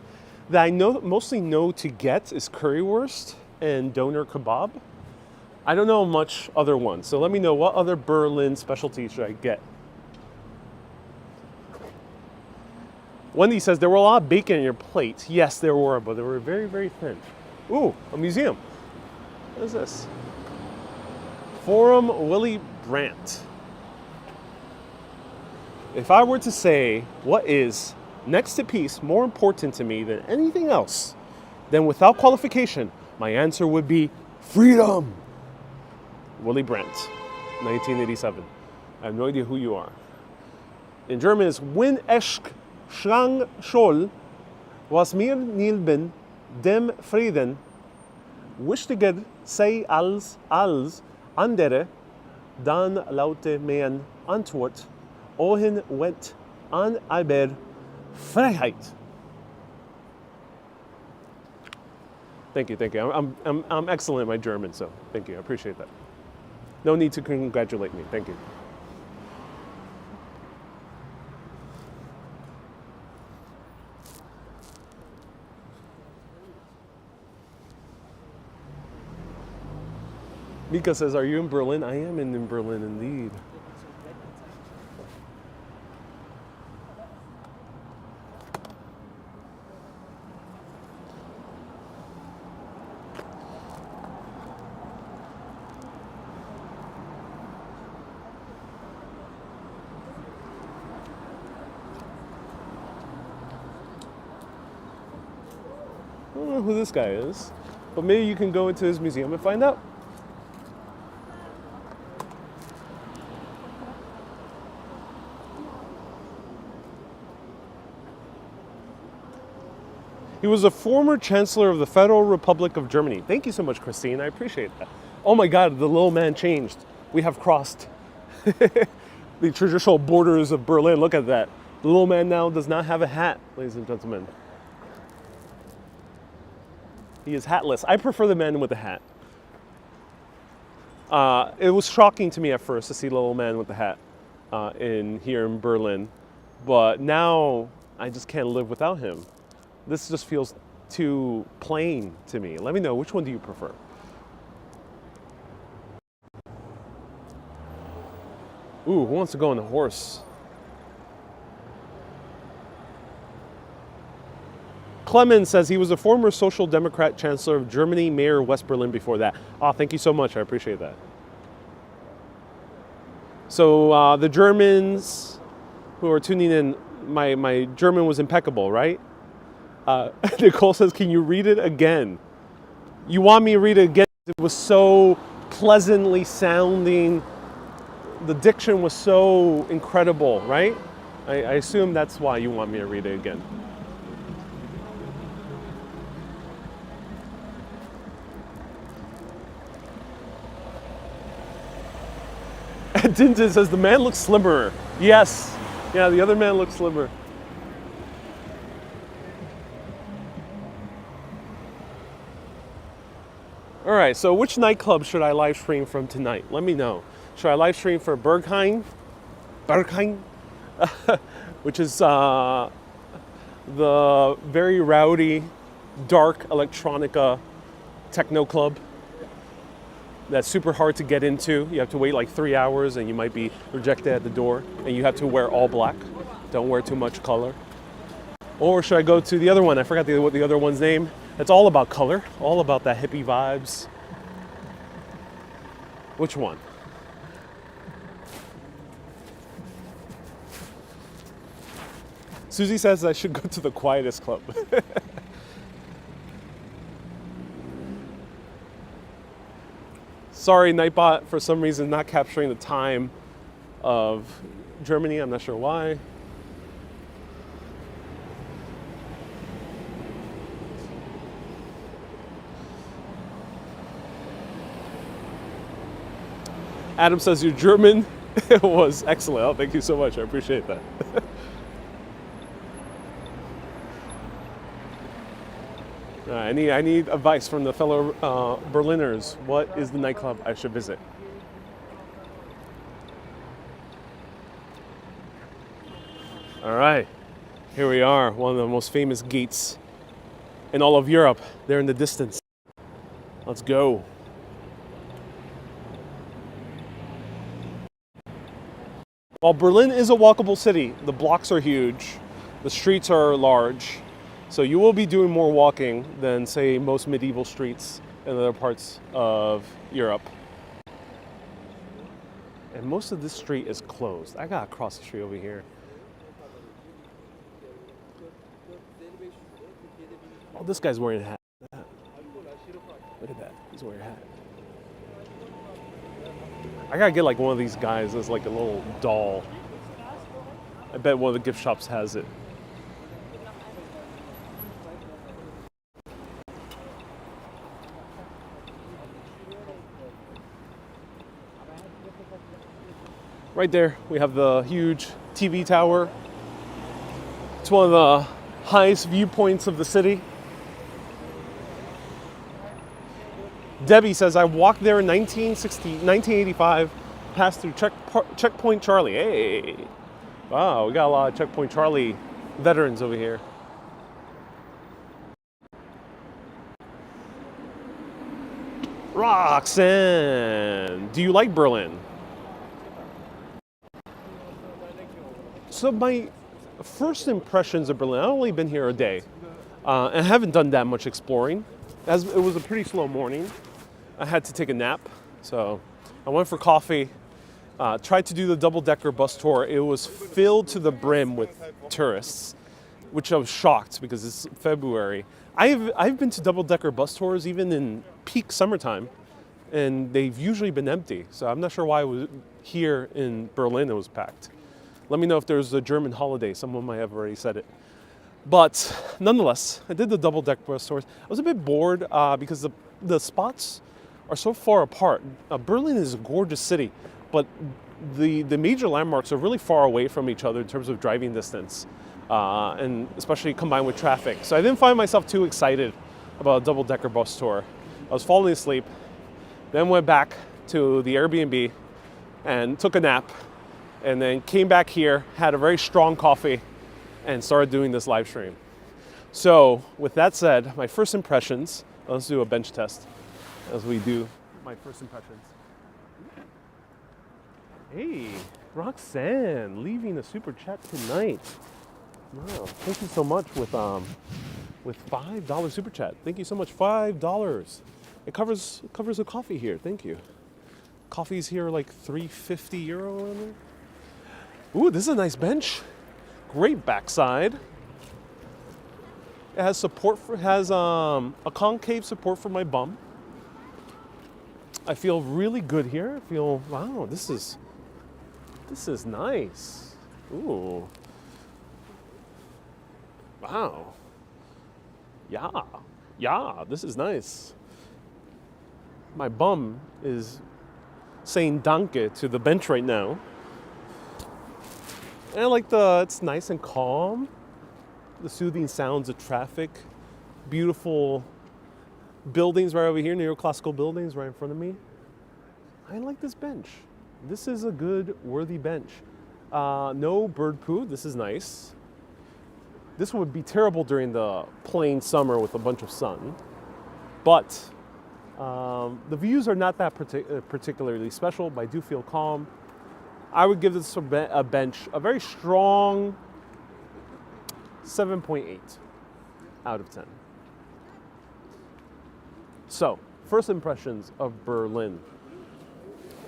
that I mostly know to get is currywurst and doner kebab. I don't know much other ones, so let me know what other Berlin specialties should I get. Wendy says, there were a lot of bacon in your plate. Yes, there were, but they were very, very thin. Ooh, a museum. What is this? Forum Willy Brandt. If I were to say what is, next to peace, more important to me than anything else, then without qualification, my answer would be freedom. Willy Brandt, 1987. I have no idea who you are. In German, it's Wenn ich schlang soll, was mir nilben dem Frieden, wichtiger sei als andere, dann laute mein Antwort, ohin went an aber Freiheit. Thank you. I'm excellent at my German, so thank you. I appreciate that. No need to congratulate me. Thank you. Mika says, are you in Berlin? I am in Berlin indeed. I don't know who this guy is, but maybe you can go into his museum and find out. He was a former chancellor of the Federal Republic of Germany. Thank you so much, Christine. I appreciate that. Oh my God, the little man changed. We have crossed the traditional borders of Berlin. Look at that. The little man now does not have a hat, ladies and gentlemen. He is hatless. I prefer the man with the hat. It was shocking to me at first to see the little man with the hat here in Berlin, but now I just can't live without him. This just feels too plain to me. Let me know, which one do you prefer? Ooh, who wants to go on a horse? Clemens says he was a former Social Democrat Chancellor of Germany, Mayor of West Berlin before that. Oh, thank you so much. I appreciate that. So the Germans who are tuning in, my German was impeccable, right? Nicole says, can you read it again? You want me to read it again? It was so pleasantly sounding. The diction was so incredible, right? I assume that's why you want me to read it again. Tintin says, the man looks slimmer. Yes. Yeah, the other man looks slimmer. All right, so which nightclub should I live stream from tonight? Let me know. Should I live stream for Berghain, which is the very rowdy, dark electronica techno club that's super hard to get into. You have to wait like 3 hours and you might be rejected at the door, and you have to wear all black. Don't wear too much color. Or should I go to the other one? I forgot what the other one's name. It's all about color, all about that hippie vibes. Which one? Susie says I should go to the quietest club. Sorry, Nightbot, for some reason not capturing the time of Germany. I'm not sure why. Adam says your German was excellent. Oh, thank you so much. I appreciate that. I need advice from the fellow Berliners. What is the nightclub I should visit? All right, here we are, one of the most famous gates in all of Europe. They're in the distance. Let's go. While Berlin is a walkable city, the blocks are huge, the streets are large, so you will be doing more walking than, say, most medieval streets in other parts of Europe. And most of this street is closed. I gotta cross the street over here. Oh, this guy's wearing a hat. Look at that, he's wearing a hat. I gotta get like one of these guys that's like a little doll. I bet one of the gift shops has it. Right there, we have the huge TV tower. It's one of the highest viewpoints of the city. Debbie says, I walked there in 1985, passed through Checkpoint Charlie. Hey, wow, we got a lot of Checkpoint Charlie veterans over here. Roxanne, do you like Berlin? So my first impressions of Berlin, I've only been here a day, and I haven't done that much exploring, as it was a pretty slow morning. I had to take a nap, so I went for coffee, tried to do the double-decker bus tour. It was filled to the brim with tourists, which I was shocked because it's February. I've been to double-decker bus tours even in peak summertime, and they've usually been empty. So I'm not sure why it was here in Berlin it was packed. Let me know if there's a German holiday. Someone might have already said it. But nonetheless, I did the double-decker bus tours. I was a bit bored because the spots are so far apart. Berlin is a gorgeous city, but the major landmarks are really far away from each other in terms of driving distance, and especially combined with traffic. So I didn't find myself too excited about a double-decker bus tour. I was falling asleep, then went back to the Airbnb and took a nap, and then came back here, had a very strong coffee, and started doing this live stream. So with that said, my first impressions, let's do a bench test as we do my first impressions. Hey, Roxanne, leaving a super chat tonight. Wow, thank you so much with $5 super chat. Thank you so much, $5. It covers a coffee here. Thank you. Coffee's here like €350 on there. Ooh, this is a nice bench. Great backside. It has support for a concave support for my bum. I feel really good here. I feel wow, this is nice. Ooh. Wow. Yeah, this is nice. My bum is saying danke to the bench right now. And I like it's nice and calm. The soothing sounds of traffic. Beautiful buildings right over here, neoclassical buildings right in front of me. I like this bench. This is a good, worthy bench. No bird poo, this is nice. This would be terrible during the plain summer with a bunch of sun. But the views are not that particularly special, but I do feel calm. I would give this a bench a very strong 7.8 out of 10. So, first impressions of Berlin.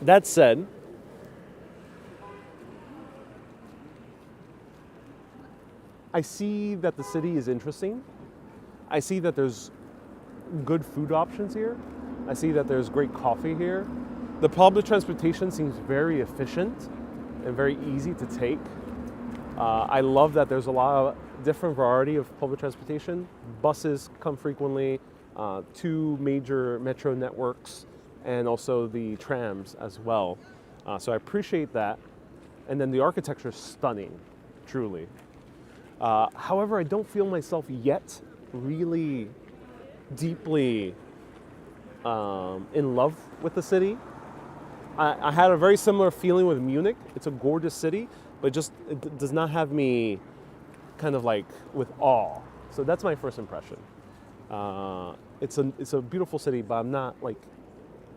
That said, I see that the city is interesting. I see that there's good food options here. I see that there's great coffee here. The public transportation seems very efficient and very easy to take. I love that there's a lot of different variety of public transportation. Buses come frequently, 2 major metro networks, and also the trams as well. So I appreciate that. And then the architecture is stunning, truly. However, I don't feel myself yet really deeply in love with the city. I had a very similar feeling with Munich. It's a gorgeous city, but it does not have me kind of like with awe. So that's my first impression. It's a beautiful city, but I'm not like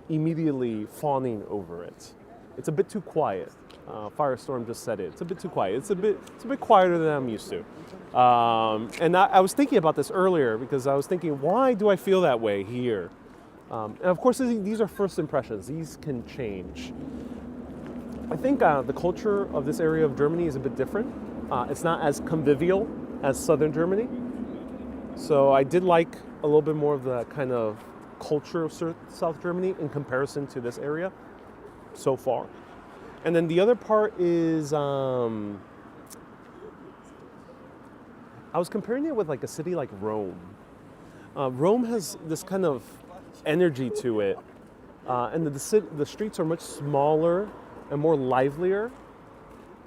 immediately fawning over it. It's a bit too quiet. Firestorm just said it. It's a bit too quiet. It's a bit quieter than I'm used to. And I was thinking about this earlier because I was thinking, why do I feel that way here? And of course, these are first impressions. These can change. I think the culture of this area of Germany is a bit different. It's not as convivial as southern Germany. So I did like a little bit more of the kind of culture of South Germany in comparison to this area so far. And then the other part is, I was comparing it with like a city like Rome. Rome has this kind of energy to it, and the streets are much smaller and more livelier.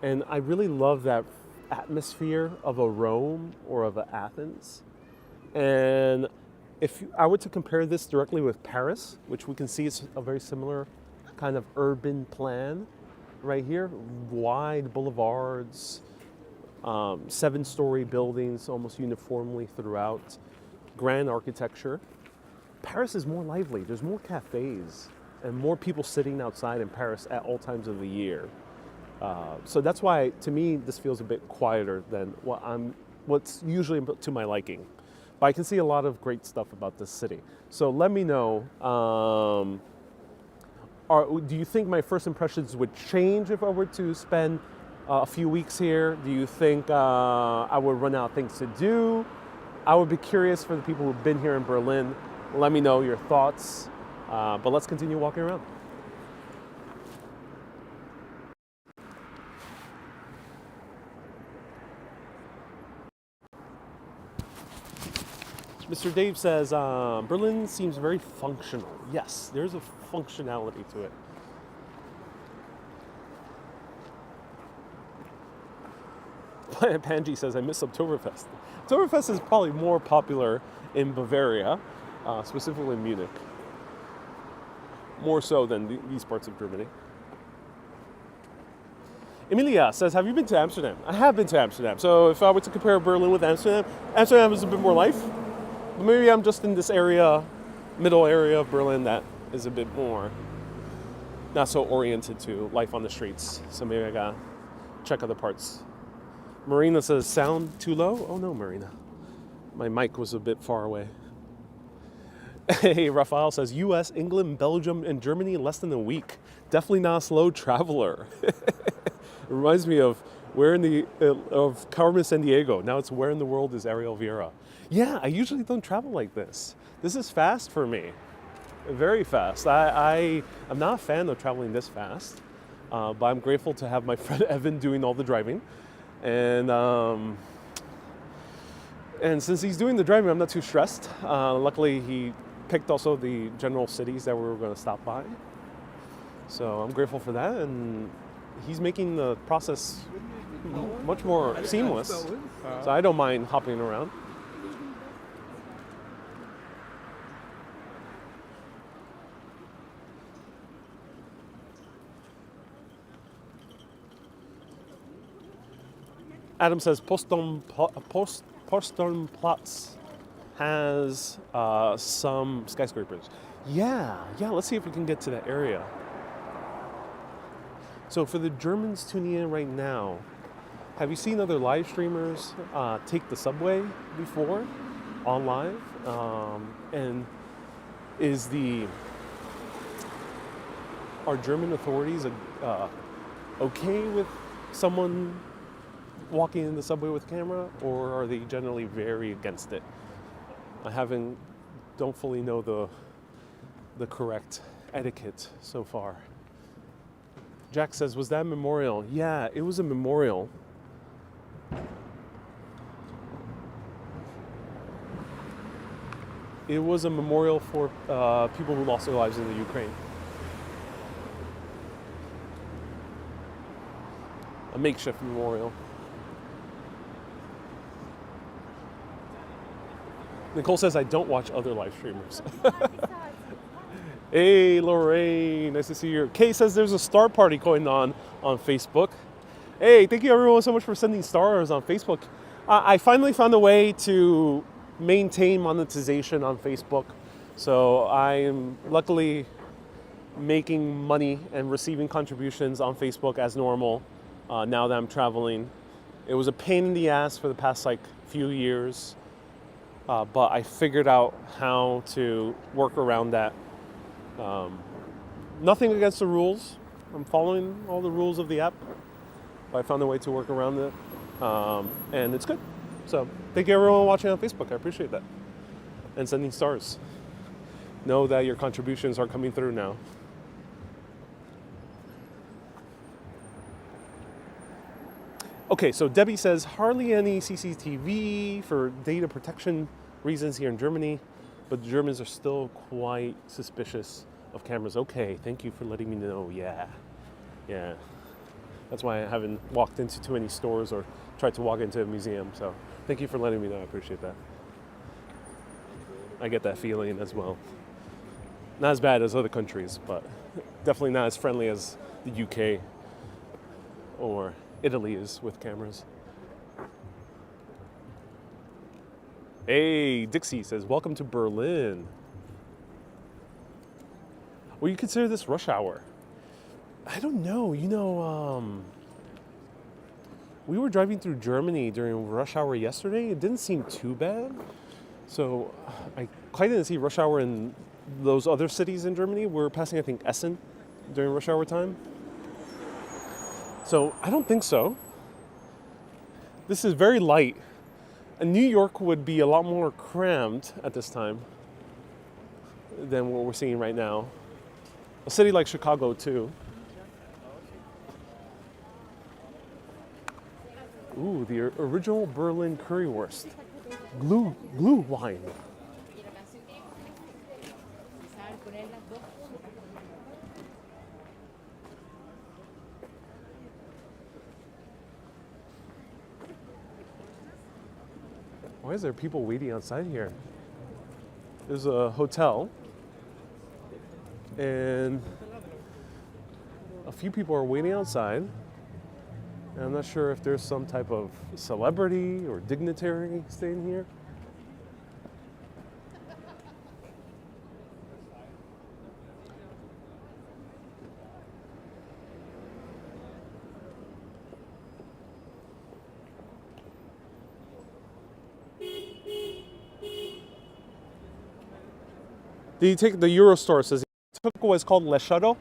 And I really love that atmosphere of a Rome or of a Athens. And if I were to compare this directly with Paris, which we can see is a very similar kind of urban plan right here, wide boulevards, 7-story buildings almost uniformly throughout, grand architecture. Paris is more lively. There's more cafes and more people sitting outside in Paris at all times of the year. So that's why, to me, this feels a bit quieter than what's usually to my liking. But I can see a lot of great stuff about this city. So let me know, do you think my first impressions would change if I were to spend a few weeks here? Do you think I would run out of things to do? I would be curious for the people who've been here in Berlin. Let me know your thoughts. But let's continue walking around. Mr. Dave says, Berlin seems very functional. Yes, there's a functionality to it. Panji says, I miss Oktoberfest. Oktoberfest is probably more popular in Bavaria, specifically in Munich. More so than these parts of Germany. Emilia says, have you been to Amsterdam? I have been to Amsterdam. So if I were to compare Berlin with Amsterdam, Amsterdam is a bit more life. But maybe I'm just in this area, middle area of Berlin that is a bit more not so oriented to life on the streets. So maybe I gotta check other parts. Marina says, sound too low? Oh no, Marina. My mic was a bit far away. Hey, Rafael says, US, England, Belgium, and Germany in less than a week. Definitely not a slow traveler. It reminds me of of Carmen Sandiego. Now it's where in the world is Ariel Vieira? Yeah, I usually don't travel like this. This is fast for me. Very fast. I'm not a fan of traveling this fast, but I'm grateful to have my friend Evan doing all the driving. And since he's doing the driving, I'm not too stressed. Luckily, he picked also the general cities that we were going to stop by. So I'm grateful for that, and he's making the process much more seamless. So I don't mind hopping around. Adam says Potsdamplatz has some skyscrapers. Yeah, let's see if we can get to that area. So for the Germans tuning in right now, have you seen other live streamers take the subway before on live? And are German authorities okay with someone walking in the subway with a camera, or are they generally very against it? Don't fully know the correct etiquette so far. Jack says, was that a memorial? Yeah, it was a memorial. It was a memorial for people who lost their lives in the Ukraine. A makeshift memorial. Nicole says, I don't watch other live streamers. Hey, Lorraine, nice to see you. Kay says there's a star party going on Facebook. Hey, thank you everyone so much for sending stars on Facebook. I finally found a way to maintain monetization on Facebook. So I am luckily making money and receiving contributions on Facebook as normal now that I'm traveling. It was a pain in the ass for the past few years, but I figured out how to work around that. Nothing against the rules. I'm following all the rules of the app, but I found a way to work around it, and it's good. So thank you everyone watching on Facebook. I appreciate that. And sending stars. Know that your contributions are coming through now. Okay, so Debbie says, hardly any CCTV for data protection reasons here in Germany, but the Germans are still quite suspicious of cameras. Okay, thank you for letting me know. Yeah. That's why I haven't walked into too many stores or tried to walk into a museum. So thank you for letting me know. I appreciate that. I get that feeling as well. Not as bad as other countries, but definitely not as friendly as the UK or Italy is with cameras. Hey, Dixie says, welcome to Berlin. Will you consider this rush hour? I don't know. We were driving through Germany during rush hour yesterday. It didn't seem too bad. So I quite didn't see rush hour in those other cities in Germany. We're passing, I think, Essen during rush hour time. So I don't think so. This is very light. And New York would be a lot more crammed at this time than what we're seeing right now. A city like Chicago too. Ooh, the original Berlin currywurst. Glue wine. Why is there people waiting outside here? There's a hotel, and a few people are waiting outside. And I'm not sure if there's some type of celebrity or dignitary staying here. The Eurostar says he took what's called Le Shuttle,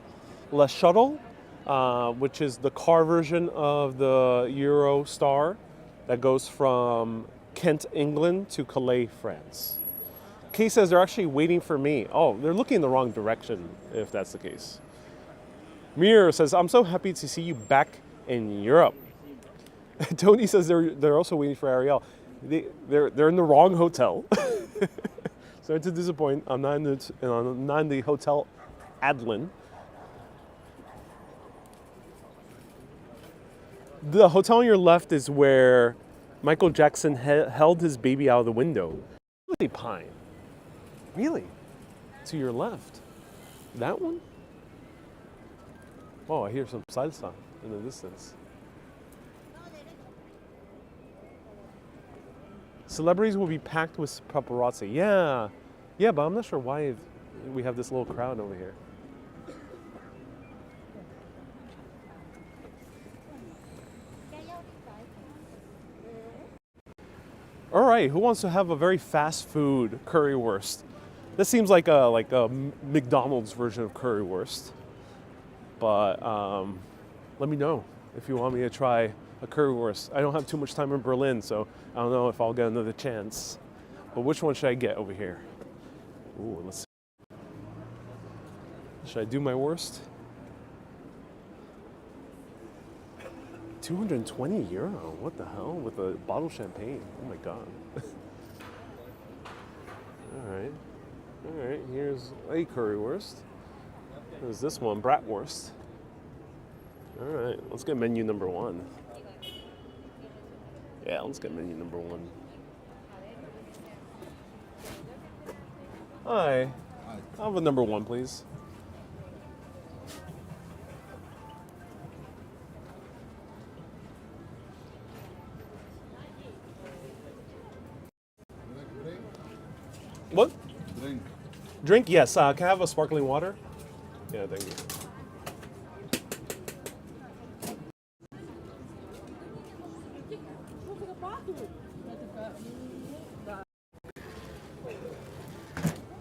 which is the car version of the Eurostar that goes from Kent, England to Calais, France. Kay says they're actually waiting for me. Oh, they're looking in the wrong direction if that's the case. Mir says, I'm so happy to see you back in Europe. Tony says they're also waiting for Ariel. They're in the wrong hotel. Sorry to disappoint. I'm not in the Hotel Adlin. The hotel on your left is where Michael Jackson held his baby out of the window. Really, Pine? Really? To your left? That one? Oh, I hear some salsa in the distance. Celebrities will be packed with paparazzi. Yeah, but I'm not sure why we have this little crowd over here. All right, who wants to have a very fast food currywurst? This seems like a McDonald's version of currywurst. But let me know if you want me to try a currywurst. I don't have too much time in Berlin, so I don't know if I'll get another chance. But which one should I get over here? Ooh, let's see. Should I do my worst? 220 euro. What the hell? With a bottle of champagne. Oh my god. All right. Here's a currywurst. There's this one, bratwurst. All right, let's get menu number one. Yeah, let's get menu number one. Hi. I'll have a number one, please. What? Drink. Drink? Yes. Can I have a sparkling water? Yeah, thank you.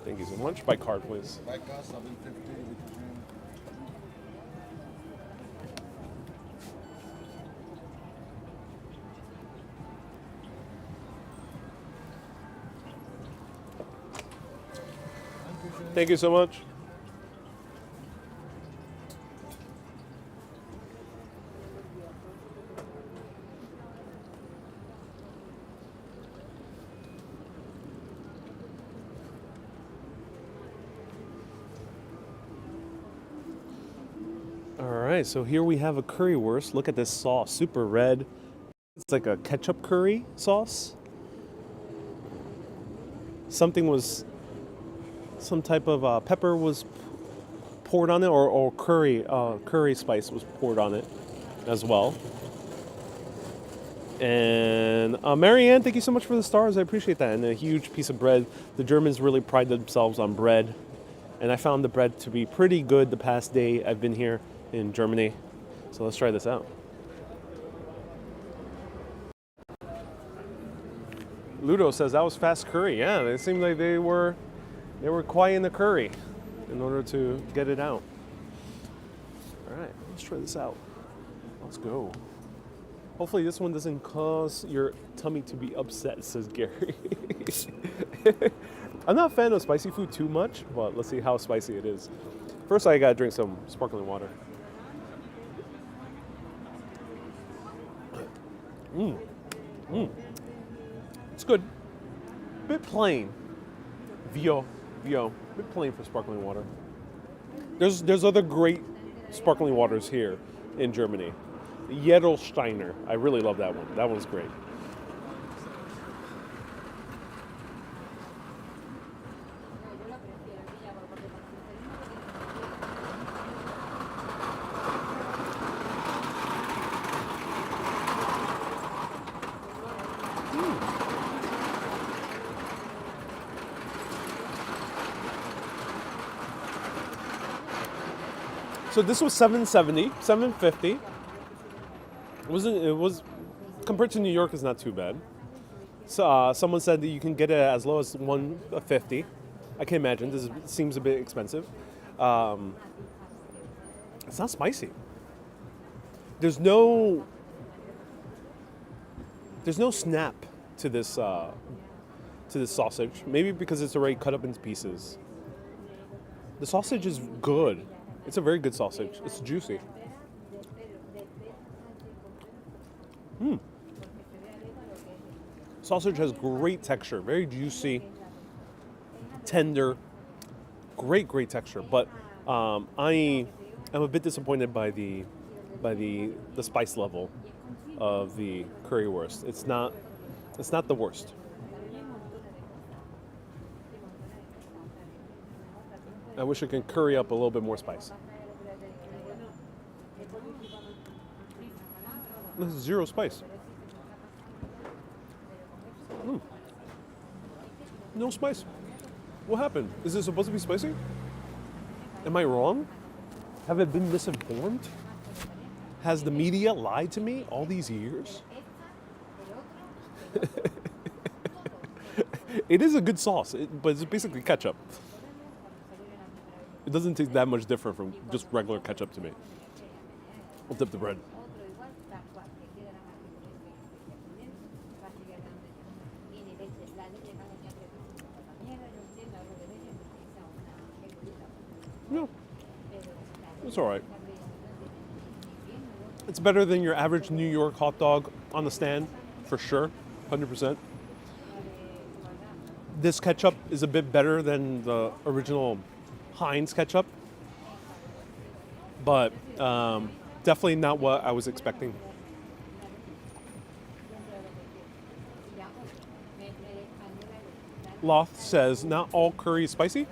Thank you so much. By card, please. By card, 750. Thank you so much. All right, so here we have a currywurst. Look at this sauce, super red. It's like a ketchup curry sauce. Some type of pepper was poured on it, or curry spice was poured on it as well. And Marianne, thank you so much for the stars. I appreciate that. And a huge piece of bread. The Germans really pride themselves on bread. And I found the bread to be pretty good the past day I've been here in Germany. So let's try this out. Ludo says that was fast curry. Yeah, it seemed like they were quiet in the curry in order to get it out. All right, let's try this out. Let's go. Hopefully this one doesn't cause your tummy to be upset, says Gary. I'm not a fan of spicy food too much, but let's see how spicy it is. First, I gotta drink some sparkling water. It's good. Bit plain. Vio. Bit plain for sparkling water. There's other great sparkling waters here in Germany. Jedelsteiner. I really love that one. That one's great. So this was $7.70, $7.50. It was compared to New York, it's not too bad. So someone said that you can get it as low as $1.50. I can imagine. Seems a bit expensive. It's not spicy. There's no snap to this sausage. Maybe because it's already cut up into pieces. The sausage is good. It's a very good sausage. It's juicy. Sausage has great texture, very juicy, tender, great texture. But I am a bit disappointed by the spice level of the currywurst. It's not the worst. I wish I could curry up a little bit more spice. This is zero spice. No spice. What happened? Is it supposed to be spicy? Am I wrong? Have I been misinformed? Has the media lied to me all these years? It is a good sauce, but it's basically ketchup. It doesn't taste that much different from just regular ketchup to me. I'll dip the bread. No, it's all right. It's better than your average New York hot dog on the stand, for sure, 100%. This ketchup is a bit better than the original Heinz ketchup, but definitely not what I was expecting. Loth says, not all curry is spicy?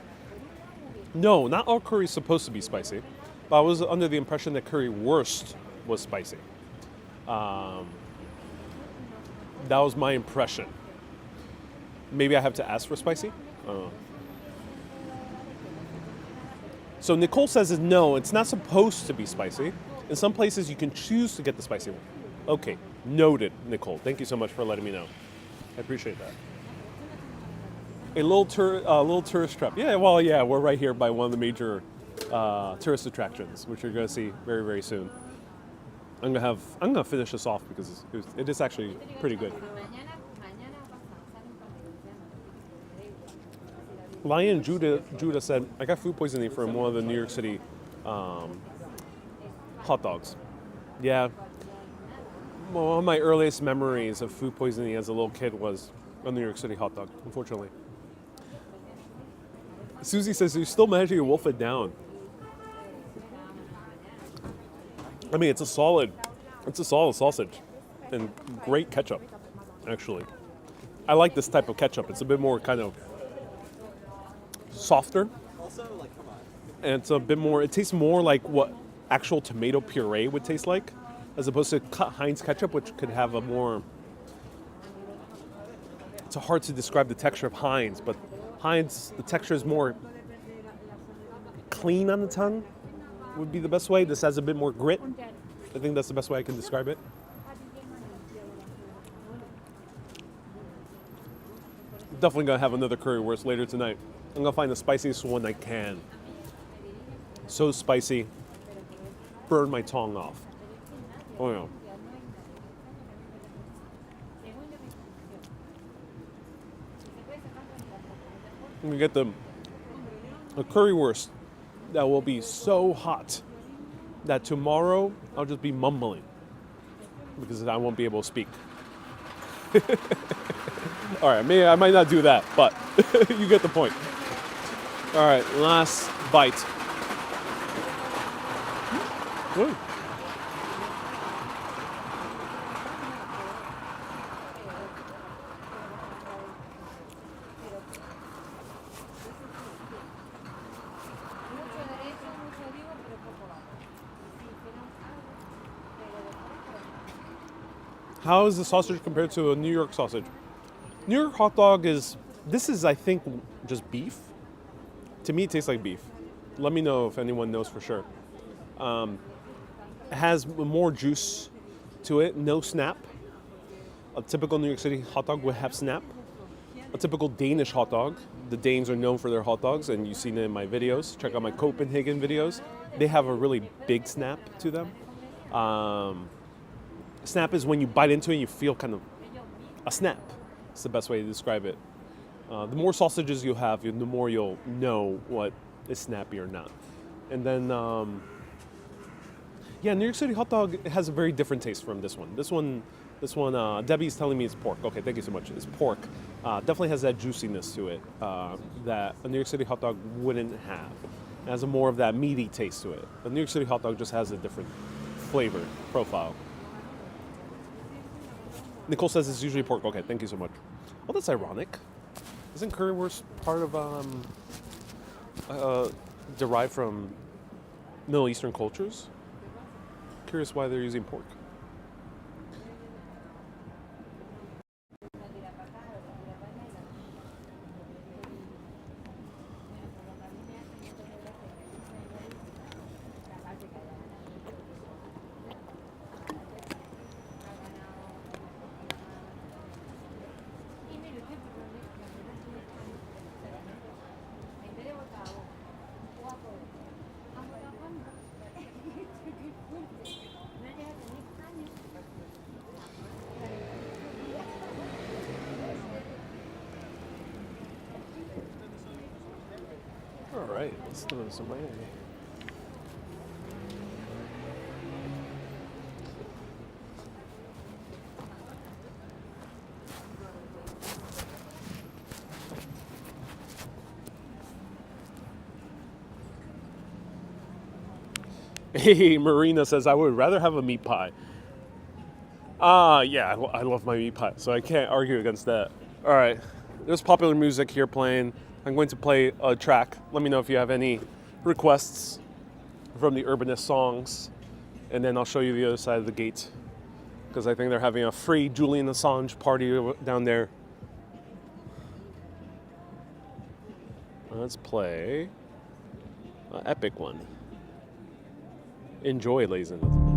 No, not all curry is supposed to be spicy, but I was under the impression that currywurst was spicy. That was my impression. Maybe I have to ask for spicy? I don't know. So Nicole says no, it's not supposed to be spicy. In some places you can choose to get the spicy one. Okay, noted, Nicole. Thank you so much for letting me know. I appreciate that. A little tourist trap. Yeah, well, yeah, we're right here by one of the major tourist attractions, which you're going to see very, very soon. I'm gonna finish this off because it is actually pretty good. Lion Judah said, I got food poisoning from one of the New York City hot dogs. Yeah. One of my earliest memories of food poisoning as a little kid was a New York City hot dog, unfortunately. Susie says, you still managing to wolf it down. I mean, it's a solid sausage and great ketchup, actually. I like this type of ketchup. It's a bit more kind of softer. And it's a bit more, it tastes more like what actual tomato puree would taste like, as opposed to cut Heinz ketchup, which could have a more, it's hard to describe the texture of Heinz, but Heinz, the texture is more clean on the tongue, would be the best way. This has a bit more grit. I think that's the best way I can describe it. Definitely gonna have another currywurst later tonight. I'm gonna find the spiciest one I can. So spicy, burn my tongue off. Oh yeah. I'm gonna get a currywurst that will be so hot that tomorrow I'll just be mumbling because I won't be able to speak. All right, maybe I might not do that, but you get the point. All right, last bite. Ooh. How is the sausage compared to a New York sausage? New York hot dog is I think, just beef. To me, it tastes like beef. Let me know if anyone knows for sure. It has more juice to it, no snap. A typical New York City hot dog would have snap. A typical Danish hot dog the Danes are known for their hot dogs, and you've seen it in my videos. Check out my Copenhagen videos. They have a really big snap to them. Snap is when you bite into it, you feel kind of a snap. It's the best way to describe it. The more sausages you have, the more you'll know what is snappy or not. And then, New York City hot dog has a very different taste from this one. This one, Debbie's telling me it's pork. Okay, thank you so much. It's pork. Definitely has that juiciness to it that a New York City hot dog wouldn't have. It has a more of that meaty taste to it. A New York City hot dog just has a different flavor profile. Nicole says it's usually pork. Okay, thank you so much. Oh, that's ironic. Isn't currywurst part of derived from Middle Eastern cultures? Curious why they're using pork. All right, let's do some Miami. Hey, Marina says, I would rather have a meat pie. Yeah, I love my meat pie, so I can't argue against that. All right, there's popular music here playing. I'm going to play a track. Let me know if you have any requests from the Urbanist songs, and then I'll show you the other side of the gate, because I think they're having a free Julian Assange party down there. Let's play an epic one. Enjoy, ladies and gentlemen.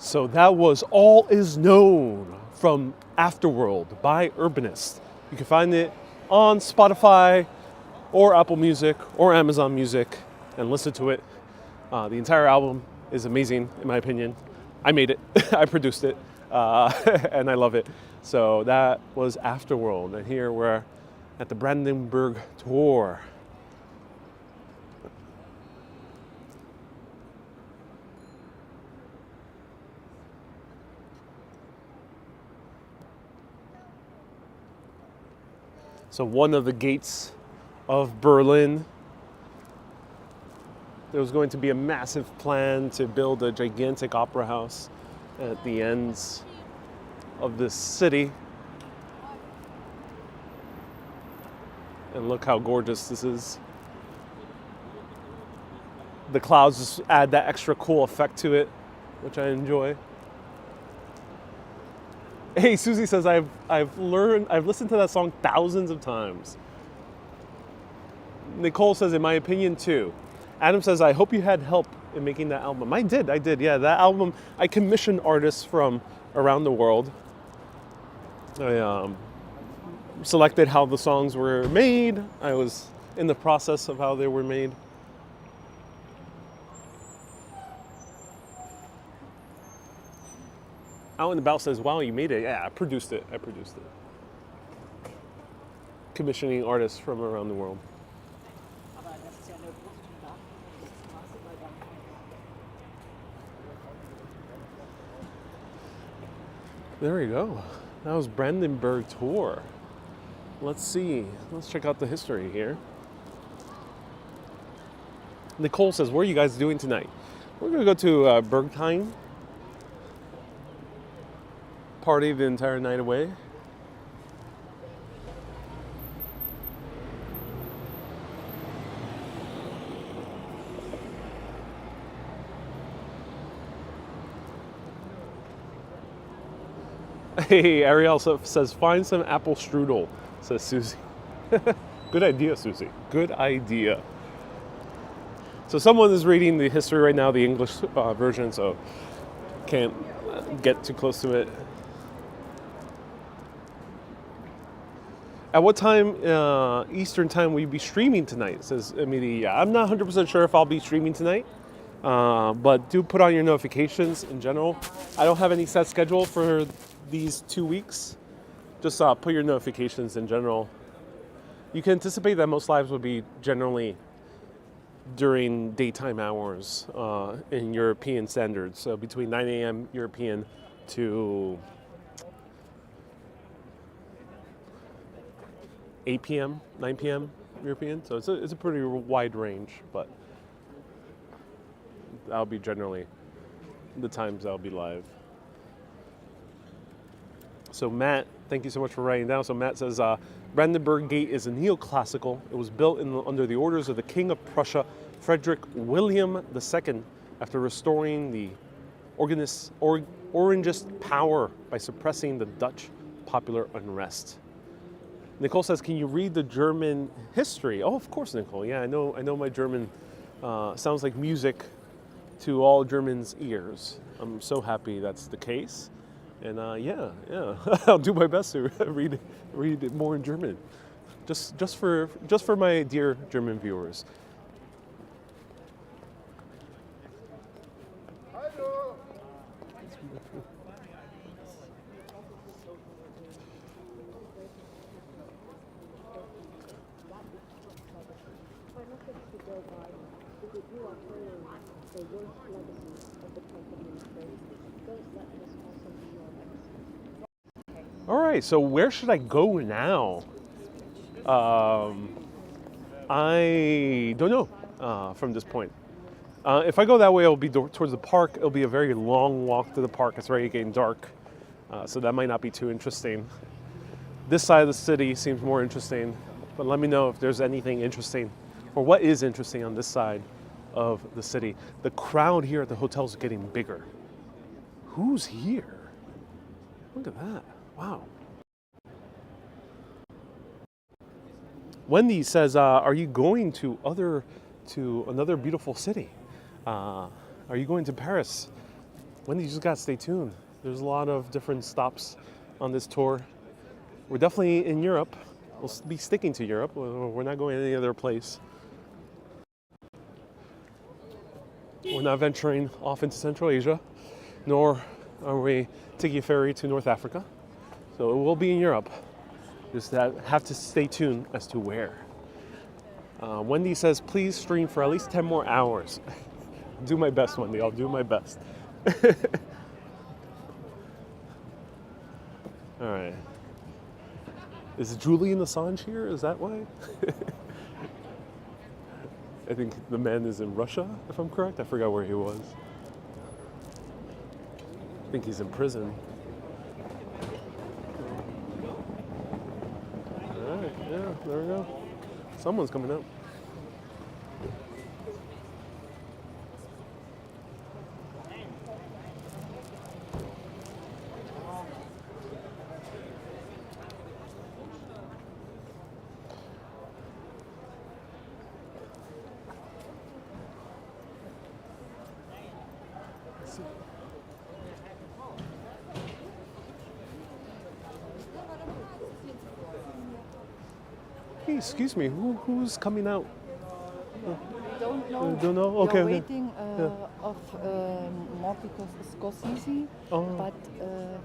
So that was All Is Known from Afterworld by Urbanist. You can find it on Spotify or Apple Music or Amazon Music and listen to it. The entire album is amazing, in my opinion. I made it, I produced it, and I love it. So that was Afterworld, and here we're at the Brandenburg Tor. So one of the gates of Berlin. There was going to be a massive plan to build a gigantic opera house at the ends of this city. And look how gorgeous this is. The clouds just add that extra cool effect to it, which I enjoy. Hey, Susie says I've listened to that song thousands of times. Nicole says, in my opinion, too. Adam says, I hope you had help in making that album. I did. Yeah, that album, I commissioned artists from around the world. I selected how the songs were made. I was in the process of how they were made. Out and About says, wow, you made it. Yeah, I produced it. Commissioning artists from around the world. There you go. That was Brandenburg Tor. Let's see. Let's check out the history here. Nicole says, what are you guys doing tonight? We're going to go to Berghain. Party the entire night away. Hey, Ariel says, find some apple strudel, says Susie. Good idea, Susie. Good idea. So someone is reading the history right now, the English version, so can't get too close to it. At what time, Eastern time, will you be streaming tonight? Says Amelia. Yeah, I'm not 100% sure if I'll be streaming tonight, but do put on your notifications in general. I don't have any set schedule for these 2 weeks. Just put your notifications in general. You can anticipate that most lives will be generally during daytime hours in European standards, so between 9 a.m. European to 8 p.m., 9 p.m. European. So it's a pretty wide range, but that'll be generally the times I'll be live. So Matt, thank you so much for writing down. So Matt says, Brandenburg Gate is a neoclassical. It was built under the orders of the King of Prussia, Frederick William II, after restoring the Orangist power by suppressing the Dutch popular unrest. Nicole says, can you read the German history? Oh, of course, Nicole. Yeah, I know my German sounds like music to all Germans' ears. I'm so happy that's the case. And yeah, I'll do my best to read it more in German, just for my dear German viewers. All right, so where should I go now? I don't know from this point. If I go that way, it'll be towards the park. It'll be a very long walk to the park. It's already getting dark, so that might not be too interesting. This side of the city seems more interesting, but let me know if there's anything interesting or what is interesting on this side of the city. The crowd here at the hotel is getting bigger. Who's here? Look at that. Wow. Wendy says, are you going to another beautiful city? Are you going to Paris Wendy, you just gotta stay tuned. There's a lot of different stops on this tour. We're definitely in Europe. We'll be sticking to Europe. We're not going any other place. We're not venturing off into Central Asia, nor are we taking a ferry to North Africa. So it will be in Europe. Just have to stay tuned as to where. Wendy says, please stream for at least 10 more hours. Do my best, Wendy. I'll do my best. All right. Is Julian Assange here? Is that why? I think the man is in Russia, if I'm correct. I forgot where he was. I think he's in prison. All right, yeah, there we go. Someone's coming out. Hey, excuse me, who's coming out? Don't know. You don't know? Okay. We're Okay. waiting of Martin Scorsese, Oh. but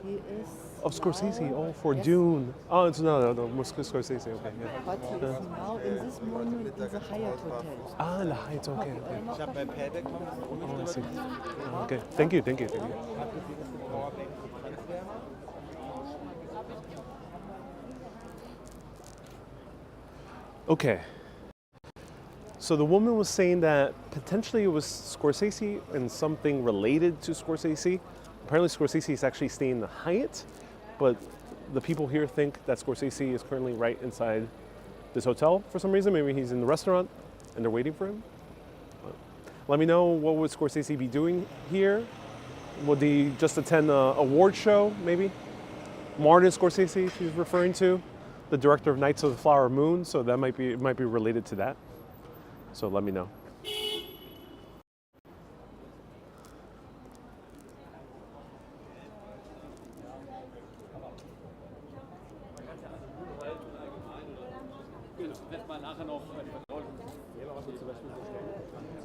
he is. Oh, Scorsese. now- Oh, for yes, Dune. Oh, it's no, Scorsese. Okay, yeah. But he is now in this moment in the Hyatt Hotel. Ah, the Heights. Okay, okay. Ich habe bei Payback noch Oh, I see. Okay. Thank you. Okay. So the woman was saying that potentially it was Scorsese and something related to Scorsese. Apparently Scorsese is actually staying in the Hyatt, but the people here think that Scorsese is currently right inside this hotel for some reason. Maybe he's in the restaurant and they're waiting for him. Let me know, what would Scorsese be doing here? Would he just attend an award show, maybe? Martin Scorsese, she's referring to, the director of Knights of the Flower Moon, so that might be related to that. So let me know.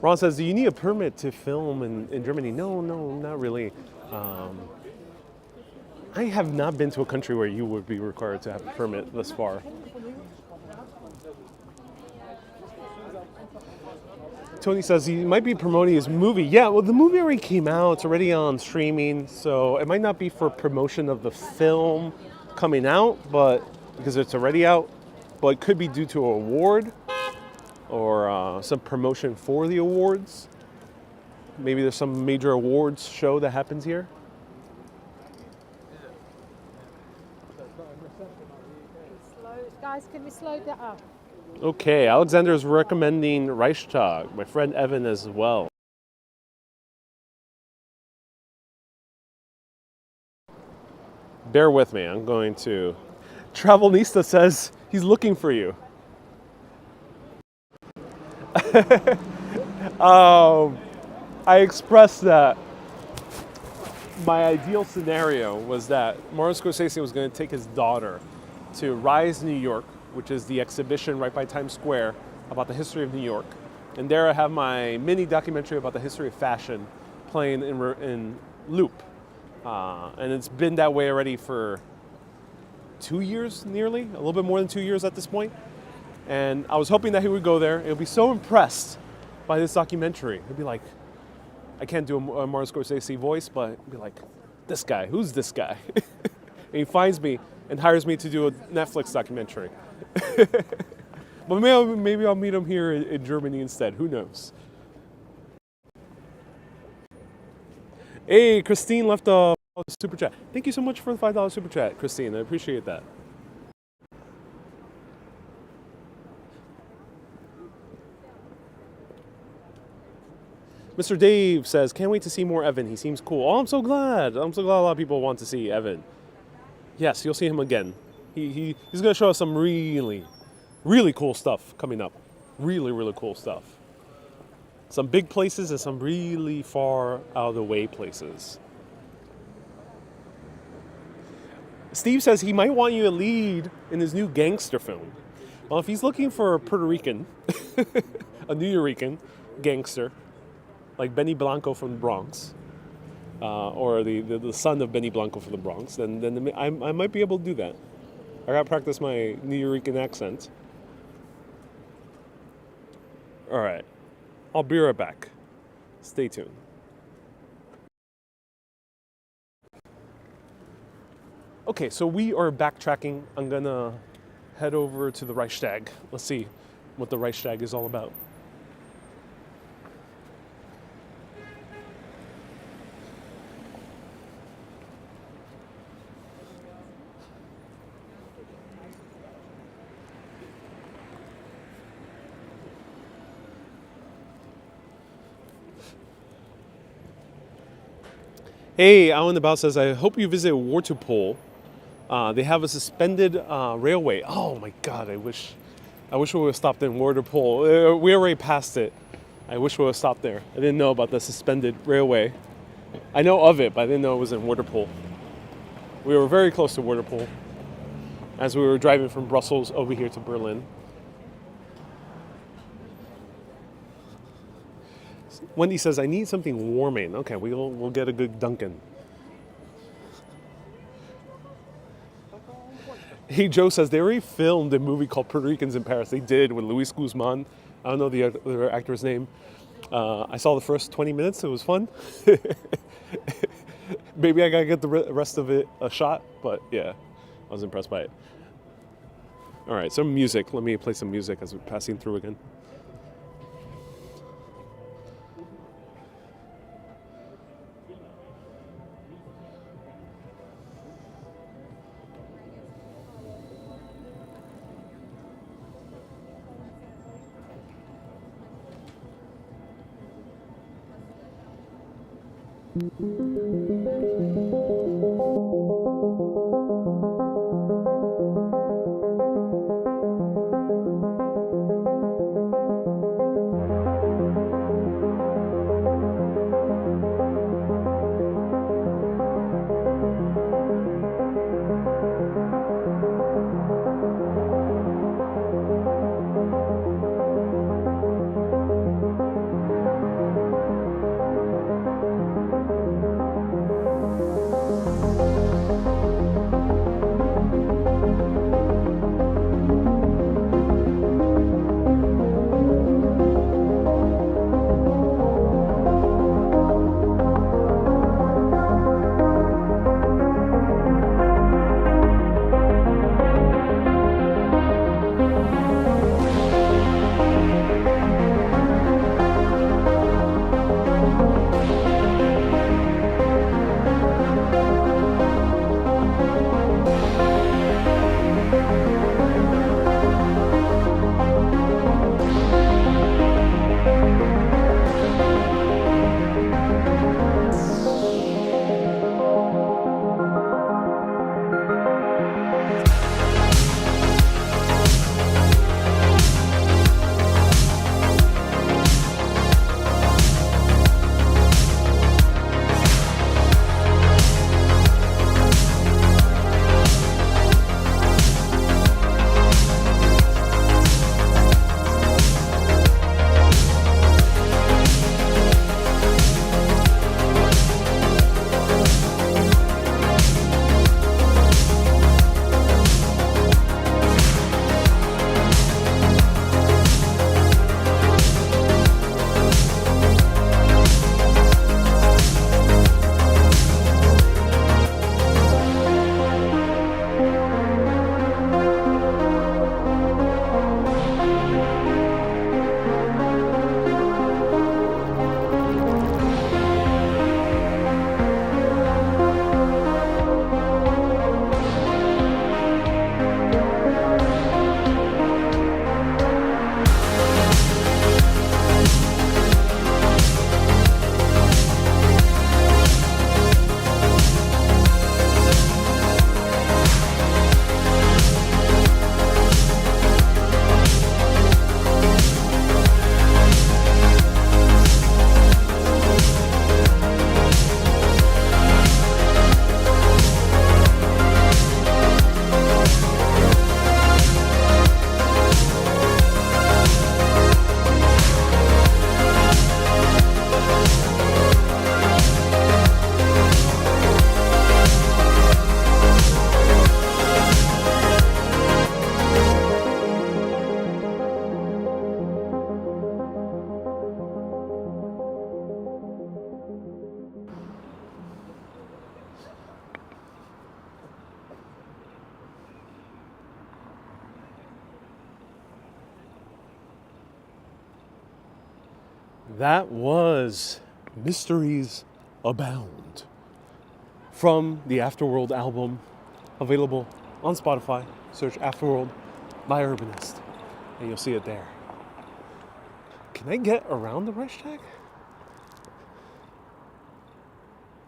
Ron says, do you need a permit to film in Germany? No, not really. I have not been to a country where you would be required to have a permit thus far. Tony says he might be promoting his movie. Yeah, well, the movie already came out. It's already on streaming, so it might not be for promotion of the film coming out, but because it's already out, but it could be due to an award or some promotion for the awards. Maybe there's some major awards show that happens here. Guys, can we slow that up? Okay, Alexander is recommending Reichstag. My friend Evan as well. Bear with me, I'm going to... Travelnista says he's looking for you. I expressed that my ideal scenario was that Martin Scorsese was going to take his daughter to Rise New York, which is the exhibition right by Times Square about the history of New York. And there I have my mini documentary about the history of fashion playing in loop. And it's been that way already for 2 years, nearly, a little bit more than 2 years at this point. And I was hoping that he would go there. He would be so impressed by this documentary. He'd be like, I can't do a Martin Scorsese voice, but he'd be like, this guy, who's this guy? And he finds me and hires me to do a Netflix documentary. But maybe I'll meet him here in Germany instead. Who knows? Hey, Christine left a super chat. Thank you so much for the $5 super chat, Christine. I appreciate that. Mr. Dave says, can't wait to see more Evan. He seems cool. Oh, I'm so glad. I'm so glad a lot of people want to see Evan. Yes, you'll see him again. He's going to show us some really cool stuff coming up. Really cool stuff. Some big places and some really far out of the way places. Steve says he might want you to lead in his new gangster film. Well, if he's looking for a Puerto Rican, a New Yorican gangster, like Benny Blanco from the Bronx, or the son of Benny Blanco from the Bronx, then I might be able to do that. I gotta practice my New Yorican accent. All right, I'll be right back. Stay tuned. Okay, so we are backtracking. I'm gonna head over to the Reichstag. Let's see what the Reichstag is all about. Hey, Alan About says, I hope you visit Wartepol. They have a suspended railway. Oh my God, I wish we would have stopped in Wartepol. We already passed it. I wish we would have stopped there. I didn't know about the suspended railway. I know of it, but I didn't know it was in Wartepol. We were very close to Wartepol as we were driving from Brussels over here to Berlin. Wendy says, I need something warming. Okay, we'll get a good Dunkin'. Hey, Joe says they already filmed a movie called Puerto Ricans in Paris. They did with Luis Guzman. I don't know the other actor's name. I saw the first 20 minutes. It was fun. Maybe I gotta get the rest of it a shot, but yeah, I was impressed by it. All right, some music. Let me play some music as we're passing through again. That was Mysteries Abound from the Afterworld album, available on Spotify. Search Afterworld by Urbanist, and you'll see it there. Can I get around the Reichstag?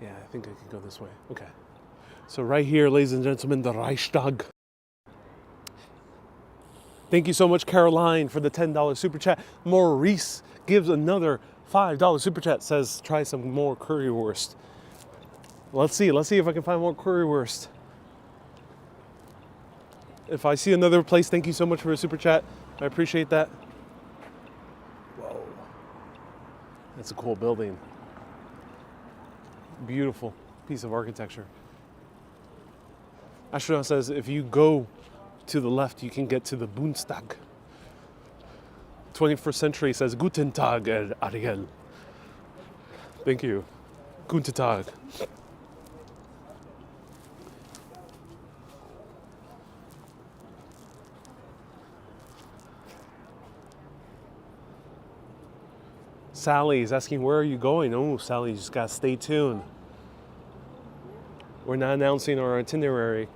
Yeah, I think I can go this way. Okay. So right here, ladies and gentlemen, the Reichstag. Thank you so much, Caroline, for the $10 super chat. Maurice gives another $5 super chat, says try some more currywurst. Let's see if I can find more currywurst. If I see another place, thank you so much for a super chat. I appreciate that. Whoa. That's a cool building. Beautiful piece of architecture. Astronaut says if you go to the left, you can get to the Bundestag. 21st Century says Guten Tag, Ariel. Thank you. Guten Tag. Sally is asking, where are you going? Oh, Sally, you just gotta stay tuned. We're not announcing our itinerary.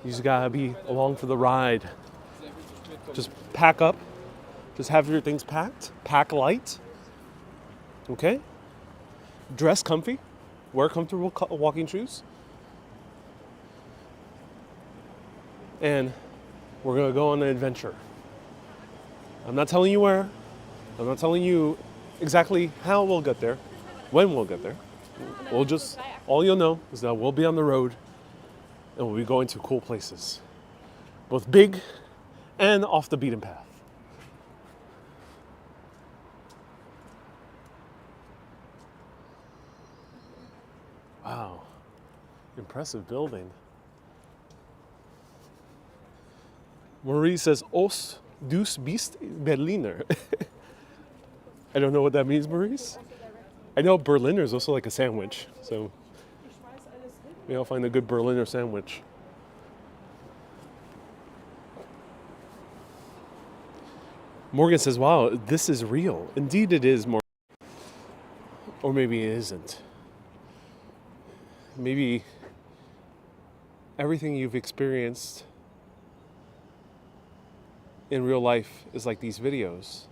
You just gotta be along for the ride. Just pack up. Just have your things packed. Pack light. Okay? Dress comfy. Wear comfortable walking shoes. And we're gonna go on an adventure. I'm not telling you where. I'm not telling you exactly how we'll get there, when we'll get there. We'll just, all you'll know is that we'll be on the road and we'll be going to cool places, both big and off the beaten path. Wow, impressive building. Marie says, Os dus bist Berliner. I don't know what that means, Maurice. I know Berliner is also like a sandwich, so maybe I'll find a good Berliner sandwich. Morgan says, wow, this is real. Indeed it is, Morgan. Or maybe it isn't. Maybe everything you've experienced in real life is like these videos.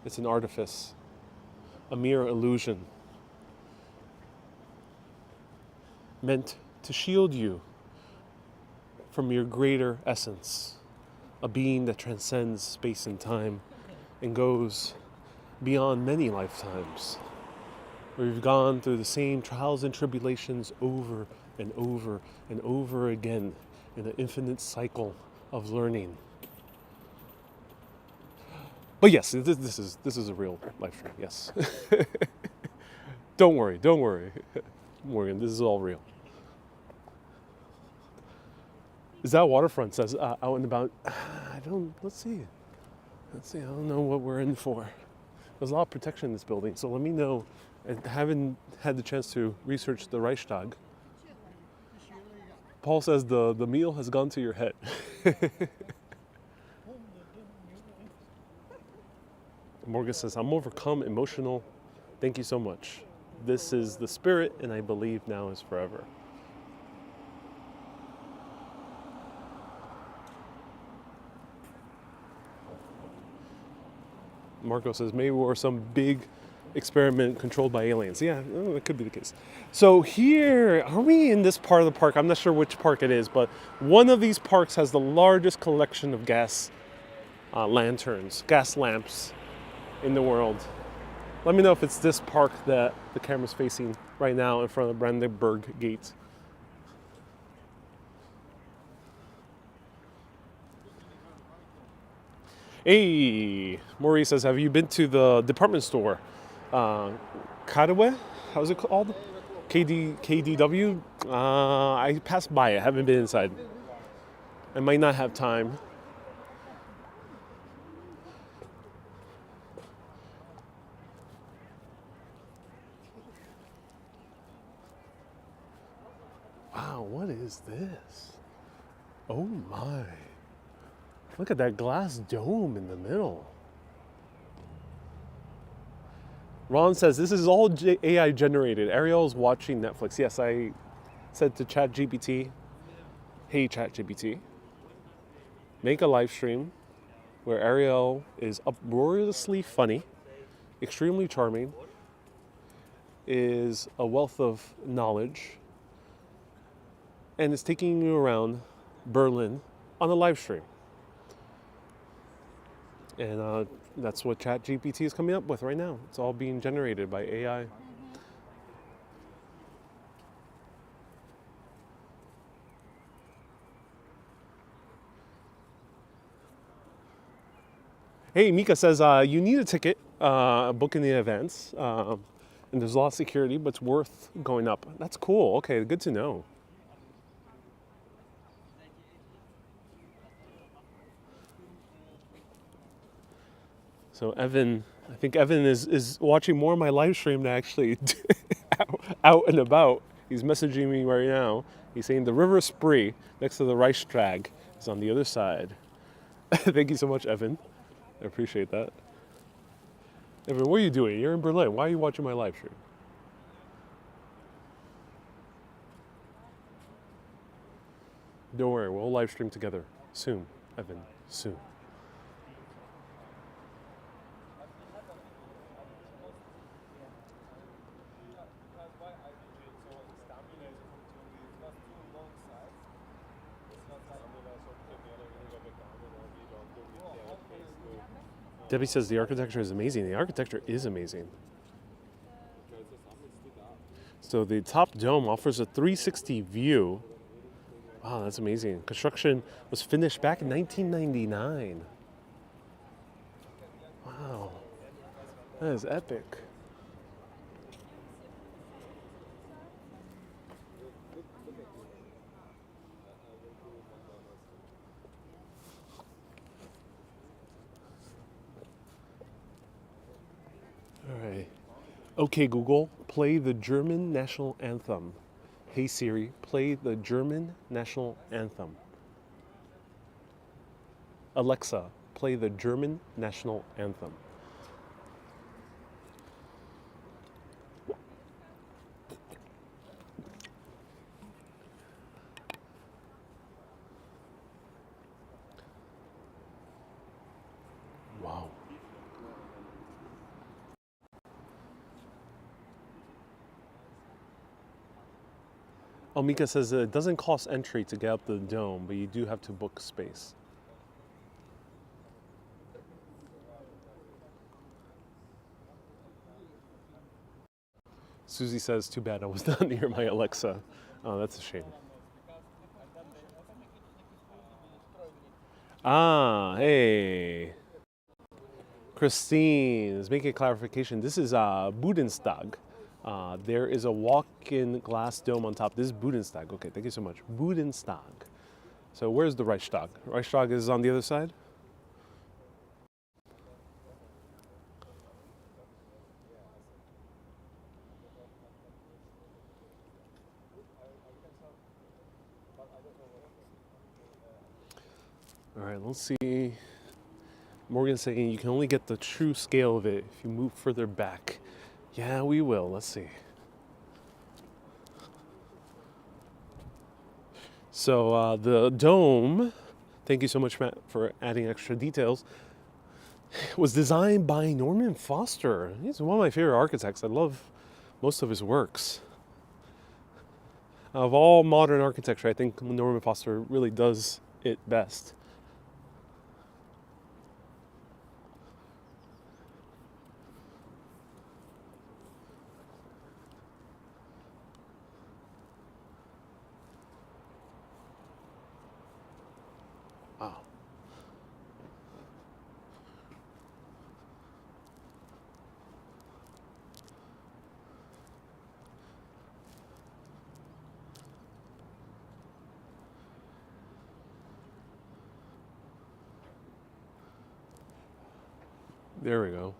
It's an artifice, a mere illusion, meant to shield you from your greater essence, a being that transcends space and time and goes beyond many lifetimes, where you've gone through the same trials and tribulations over and over and over again in an infinite cycle of learning. But yes, this is a real life stream. Yes. Don't worry, Morgan. This is all real. Is that waterfront says out and about? Let's see. I don't know what we're in for. There's a lot of protection in this building, so let me know. I haven't had the chance to research the Reichstag. Paul says the meal has gone to your head. Morgan says, I'm overcome, emotional. Thank you so much. This is the spirit, and I believe now is forever. Marco says, maybe we're some big experiment controlled by aliens. Yeah, that could be the case. So here, are we in this part of the park? I'm not sure which park it is, but one of these parks has the largest collection of gas lanterns, gas lamps in the world. Let me know if it's this park that the camera's facing right now in front of Brandenburg Gate. Hey, Maurice says, have you been to the department store? Kadawe? How's it called? KDW? I passed by it, haven't been inside. I might not have time. Wow, what is this? Oh my. Look at that glass dome in the middle. Ron says this is all AI generated. Ariel's watching Netflix. Yes, I said to ChatGPT, hey ChatGPT, make a live stream where Ariel is uproariously funny, extremely charming, is a wealth of knowledge, and is taking you around Berlin on a live stream. And that's what ChatGPT is coming up with right now. It's all being generated by AI. Hey, Mika says you need a ticket, book in the advance, and there's a lot of security, but it's worth going up. That's cool. Okay, good to know. So Evan, I think Evan is watching more of my live stream than actually out and about. He's messaging me right now. He's saying the River Spree next to the Reichstag is on the other side. Thank you so much, Evan. I appreciate that. Evan, what are you doing? You're in Berlin. Why are you watching my live stream? Don't worry, we'll live stream together soon, Evan, soon. Debbie says the architecture is amazing. The architecture is amazing. So the top dome offers a 360 view. Wow, that's amazing. Construction was finished back in 1999. Wow, that is epic. All right. Okay, Google, play the German national anthem. Hey Siri, play the German national anthem. Alexa, play the German national anthem. Wow. Mika says it doesn't cost entry to get up the dome, but you do have to book space. Susie says, too bad I was not near my Alexa. Oh, that's a shame. Ah, hey. Christine is making a clarification. This is Budenstag. There is a walk-in glass dome on top. This is Budenstag. Okay, thank you so much. Budenstag. So where's the Reichstag? Reichstag is on the other side? All right, let's see. Morgan's saying you can only get the true scale of it if you move further back. Yeah, we will. Let's see. So the dome, thank you so much, Matt, for adding extra details, was designed by Norman Foster. He's one of my favorite architects. I love most of his works. Of all modern architecture, I think Norman Foster really does it best. Wow. There we go.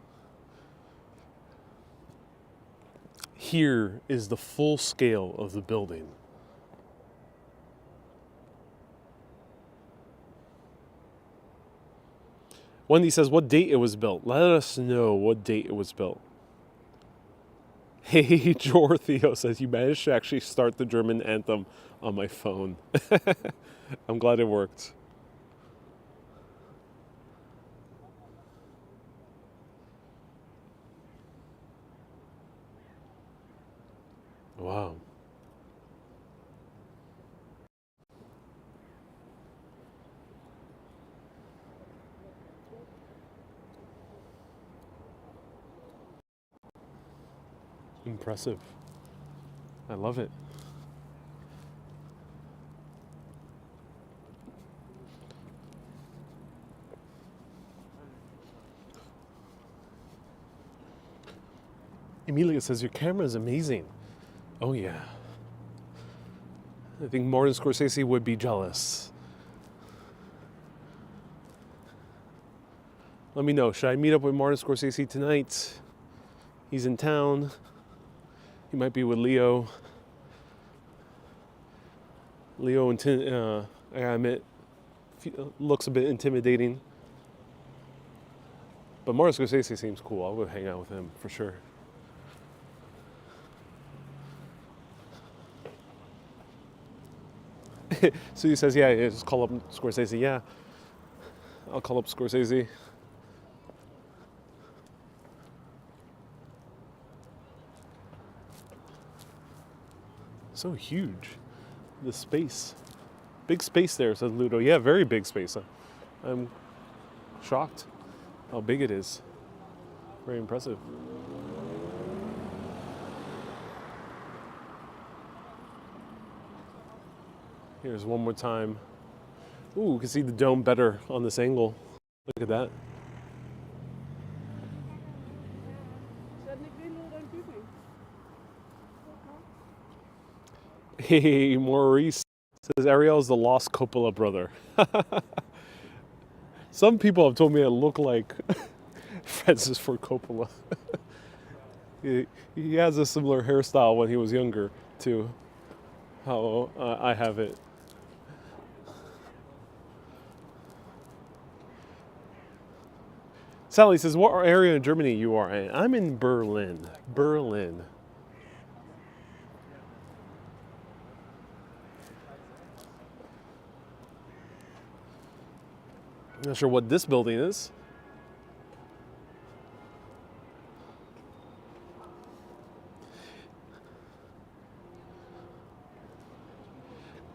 Here is the full scale of the building. Wendy says, what date it was built? Let us know what date it was built. Hey, Jor Theo says you managed to actually start the German anthem on my phone. I'm glad it worked. Wow. Impressive. I love it. Emilia says your camera is amazing. Oh yeah. I think Martin Scorsese would be jealous. Let me know. Should I meet up with Martin Scorsese tonight? He's in town. He might be with Leo. Leo, I gotta admit, looks a bit intimidating. But Martin Scorsese seems cool. I'll go hang out with him for sure. So he says, yeah, just call up Scorsese. Yeah, I'll call up Scorsese. So huge, the space. Big space there, says Ludo. Yeah, very big space. I'm shocked how big it is. Very impressive. Here's one more time. Ooh, you can see the dome better on this angle. Look at that. Hey, Maurice says Ariel is the lost Coppola brother. Some people have told me I look like Francis Ford Coppola. He has a similar hairstyle when he was younger to how I have it. Sally says, what area in Germany you are in? I'm in Berlin. Berlin. I'm not sure what this building is.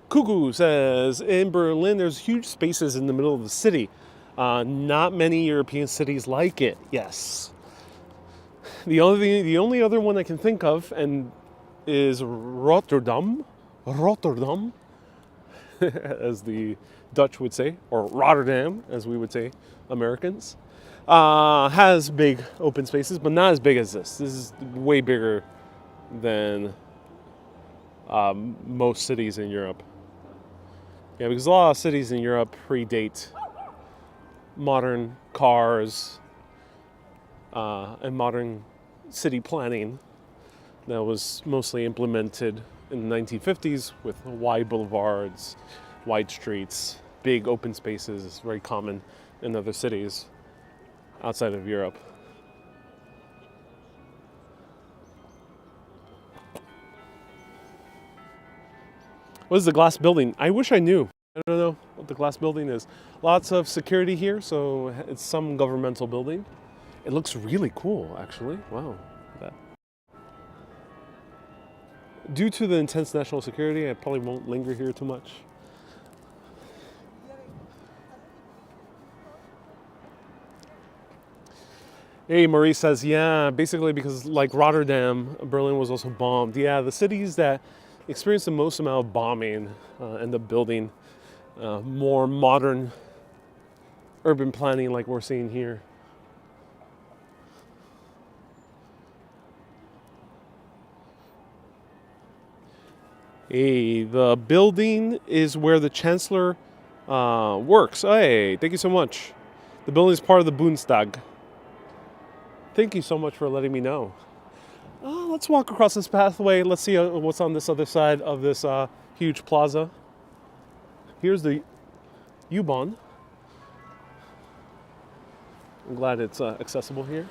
Cuckoo says, in Berlin, there's huge spaces in the middle of the city. Not many European cities like it. Yes. The only other one I can think of is Rotterdam. Rotterdam, as the Dutch would say, or Rotterdam, as we would say, Americans. Has big open spaces, but not as big as this. This is way bigger than most cities in Europe. Yeah, because a lot of cities in Europe predate modern cars and modern city planning that was mostly implemented in the 1950s with wide boulevards, wide streets, big open spaces. It's very common in other cities outside of Europe. What is the glass building? I wish I knew. I don't know what the glass building is. Lots of security here, so it's some governmental building. It looks really cool, actually. Wow. Look at that. Due to the intense national security, I probably won't linger here too much. Hey, Maurice says, yeah, basically because like Rotterdam, Berlin was also bombed. Yeah, the cities that experienced the most amount of bombing end up building more modern urban planning like we're seeing here. Hey, the building is where the chancellor works. Hey, thank you so much. The building is part of the Bundestag. Thank you so much for letting me know. Let's walk across this pathway. Let's see what's on this other side of this huge plaza. Here's the U-Bahn. I'm glad it's accessible here.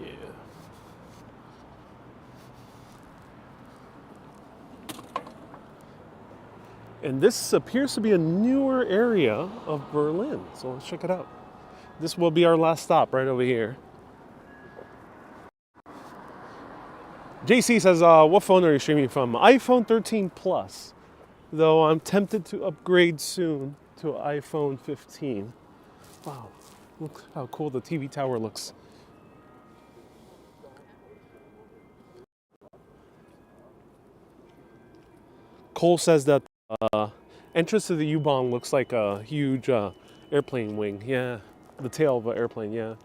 Yeah. And this appears to be a newer area of Berlin, so let's check it out. This will be our last stop right over here. JC says, what phone are you streaming from? iPhone 13 Plus, though I'm tempted to upgrade soon to iPhone 15. Wow, look how cool the TV tower looks. Cole says that entrance to the U-Bahn looks like a huge airplane wing. Yeah, the tail of an airplane, yeah.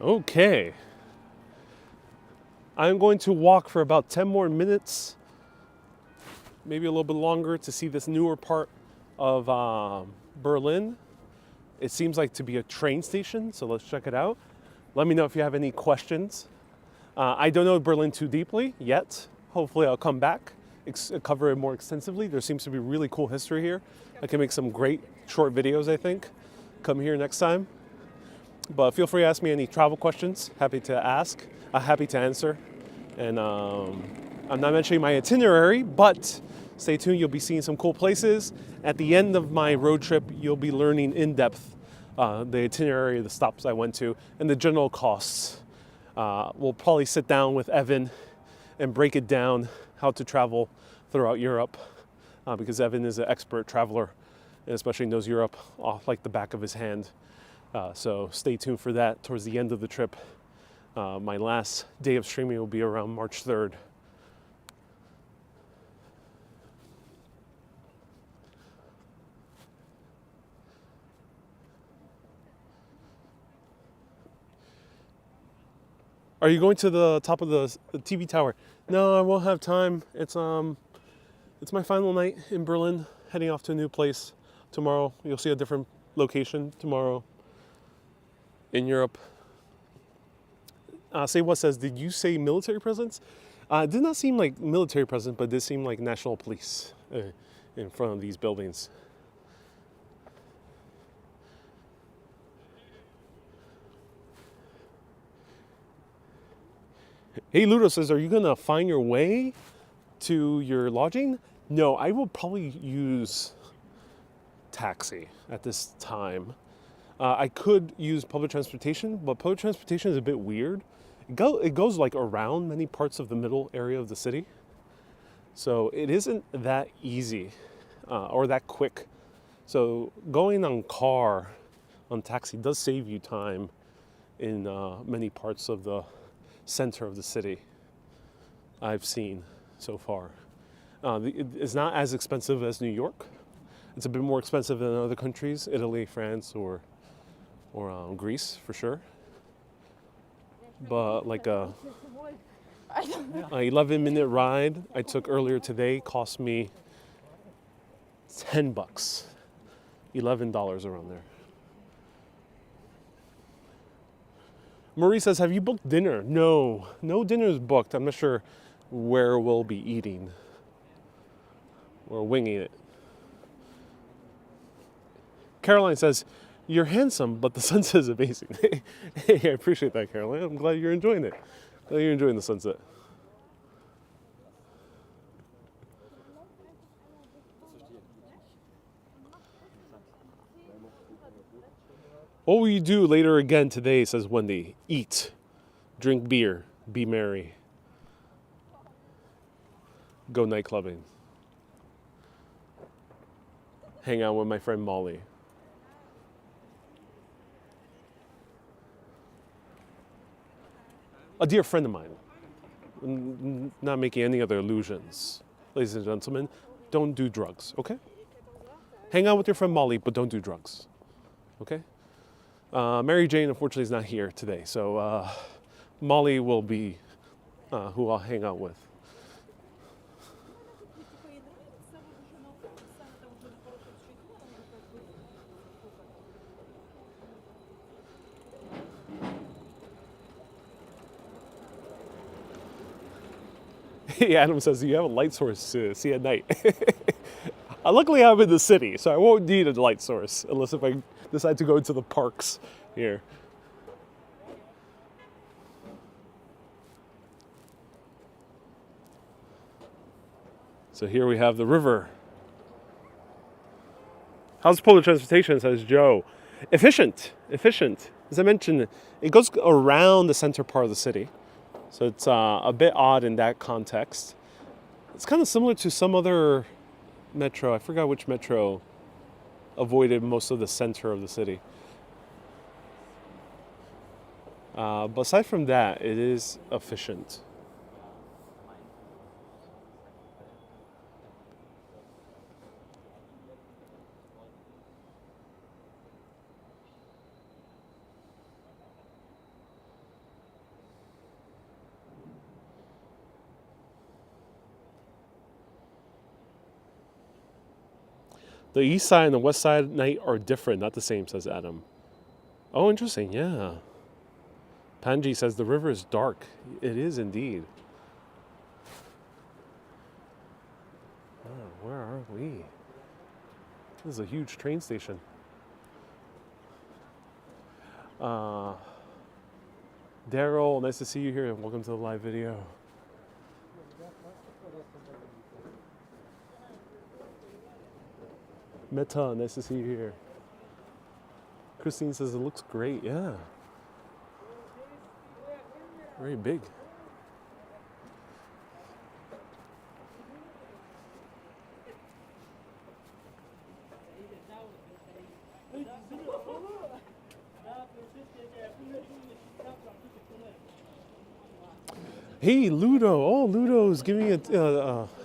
Okay. I'm going to walk for about 10 more minutes, maybe a little bit longer, to see this newer part of Berlin. It seems like to be a train station, so let's check it out. Let me know if you have any questions. I don't know Berlin too deeply yet. Hopefully I'll come back, cover it more extensively. There seems to be really cool history here. I can make some great short videos, I think. Come here next time. But feel free to ask me any travel questions. Happy to ask, happy to answer. And I'm not mentioning my itinerary, but stay tuned, you'll be seeing some cool places. At the end of my road trip, you'll be learning in depth the itinerary, the stops I went to, and the general costs. We'll probably sit down with Evan and break it down how to travel throughout Europe, because Evan is an expert traveler and especially knows Europe off like the back of his hand. So stay tuned for that towards the end of the trip. My last day of streaming will be around March 3rd. Are you going to the top of the TV tower? No, I won't have time. It's my final night in Berlin, heading off to a new place tomorrow. You'll see a different location tomorrow in Europe. Say what says, did you say military presence? It did not seem like military presence, but it did seem like national police in front of these buildings. Hey, Ludo says, are you gonna find your way to your lodging? No, I will probably use taxi at this time. I could use public transportation, but public transportation is a bit weird. It goes like around many parts of the middle area of the city. So it isn't that easy or that quick. So going on taxi does save you time in many parts of the center of the city I've seen so far. It's not as expensive as New York. It's a bit more expensive than other countries, Italy, France, or Greece for sure. But like a 11-minute ride I took earlier today cost me $10, $11 around there. Marie says, have you booked dinner? No dinner is booked. I'm not sure where we'll be eating. We're winging it. Caroline says, you're handsome, but the sunset is amazing. Hey, I appreciate that, Caroline. I'm glad you're enjoying it. Glad you're enjoying the sunset. What will you do later again today, says Wendy? Eat, drink beer, be merry, go night clubbing, hang out with my friend Molly. A dear friend of mine, not making any other illusions. Ladies and gentlemen, don't do drugs, okay? Hang out with your friend Molly, but don't do drugs, okay? Mary Jane, unfortunately, is not here today, so Molly will be who I'll hang out with. Adam says, you have a light source to see at night. Luckily, I'm in the city, so I won't need a light source unless if I decide to go into the parks here. So here we have the river. How's public transportation, says Joe? Efficient. As I mentioned, it goes around the center part of the city. So it's a bit odd in that context. It's kind of similar to some other metro. I forgot which metro avoided most of the center of the city. But aside from that, it is efficient. The east side and the west side night are different, not the same, says Adam. Oh, interesting, yeah. Panji says the river is dark. It is indeed. Oh, where are we? This is a huge train station. Daryl, nice to see you here and welcome to the live video. Meta, nice to see you here. Christine says it looks great, yeah. Very big. Hey, Ludo. Oh, Ludo's giving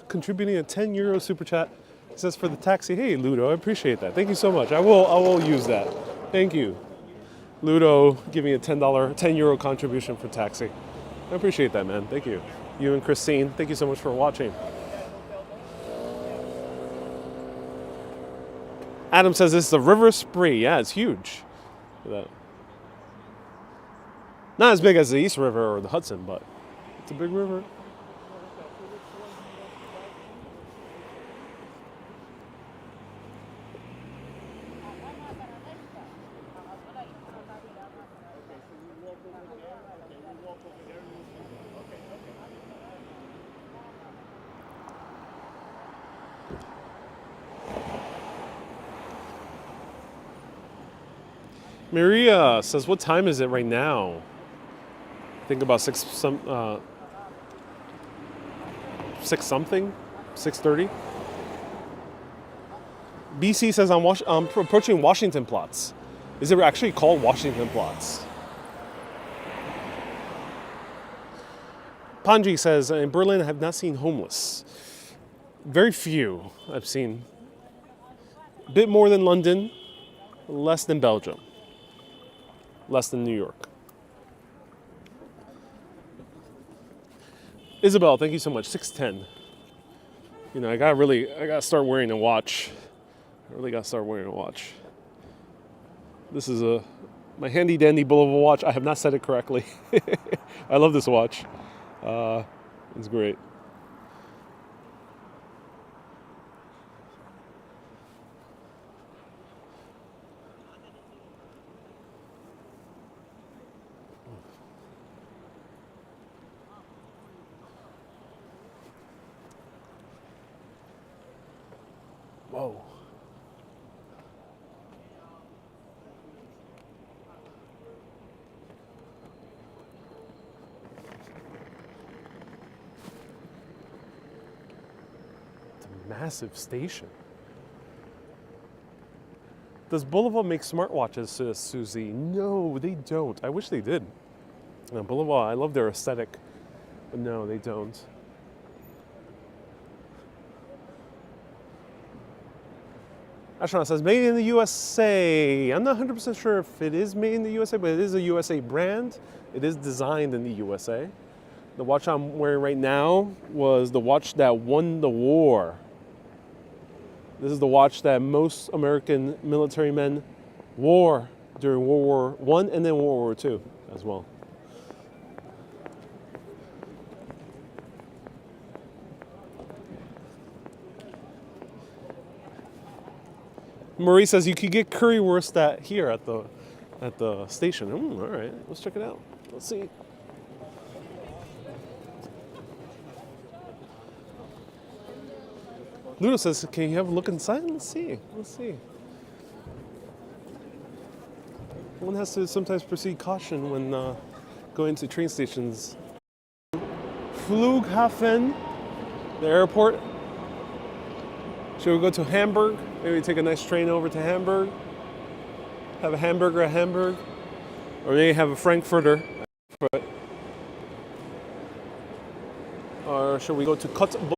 contributing a 10 euro super chat. It says for the taxi. Hey, Ludo, I appreciate that. Thank you so much. I will use that. Thank you. Ludo giving a $10 euro contribution for taxi. I appreciate that, man. Thank you. You and Christine, thank you so much for watching. Adam says this is the River Spree. Yeah, it's huge. Look at that. Not as big as the East River or the Hudson, but it's a big river. Maria says, what time is it right now? I think about 6 something, 6:30. BC says, I'm approaching Washington Platz. Is it actually called Washington Platz? Panji says, in Berlin, I have not seen homeless. Very few I've seen. A bit more than London, less than Belgium. Less than New York. Isabel, thank you so much. 6'10". You know, I gotta start wearing a watch. I really gotta start wearing a watch. This is my handy dandy Bulova watch. I have not said it correctly. I love this watch. It's great. Whoa. It's a massive station. Does Bulova make smartwatches, says Susie? No, they don't. I wish they did. Bulova, I love their aesthetic, but no, they don't. Astronaut says, made in the USA. I'm not 100% sure if it is made in the USA, but it is a USA brand. It is designed in the USA. The watch I'm wearing right now was the watch that won the war. This is the watch that most American military men wore during World War I and then World War II as well. Marie says you could get currywurst here at the station. All right, let's check it out. Let's see. Luna says, can you have a look inside? Let's see. One has to sometimes proceed caution when going to train stations. Flughafen, the airport. Should we go to Hamburg? Maybe take a nice train over to Hamburg. Have a hamburger at Hamburg. Or maybe have a Frankfurter. Or should we go to Cottbus?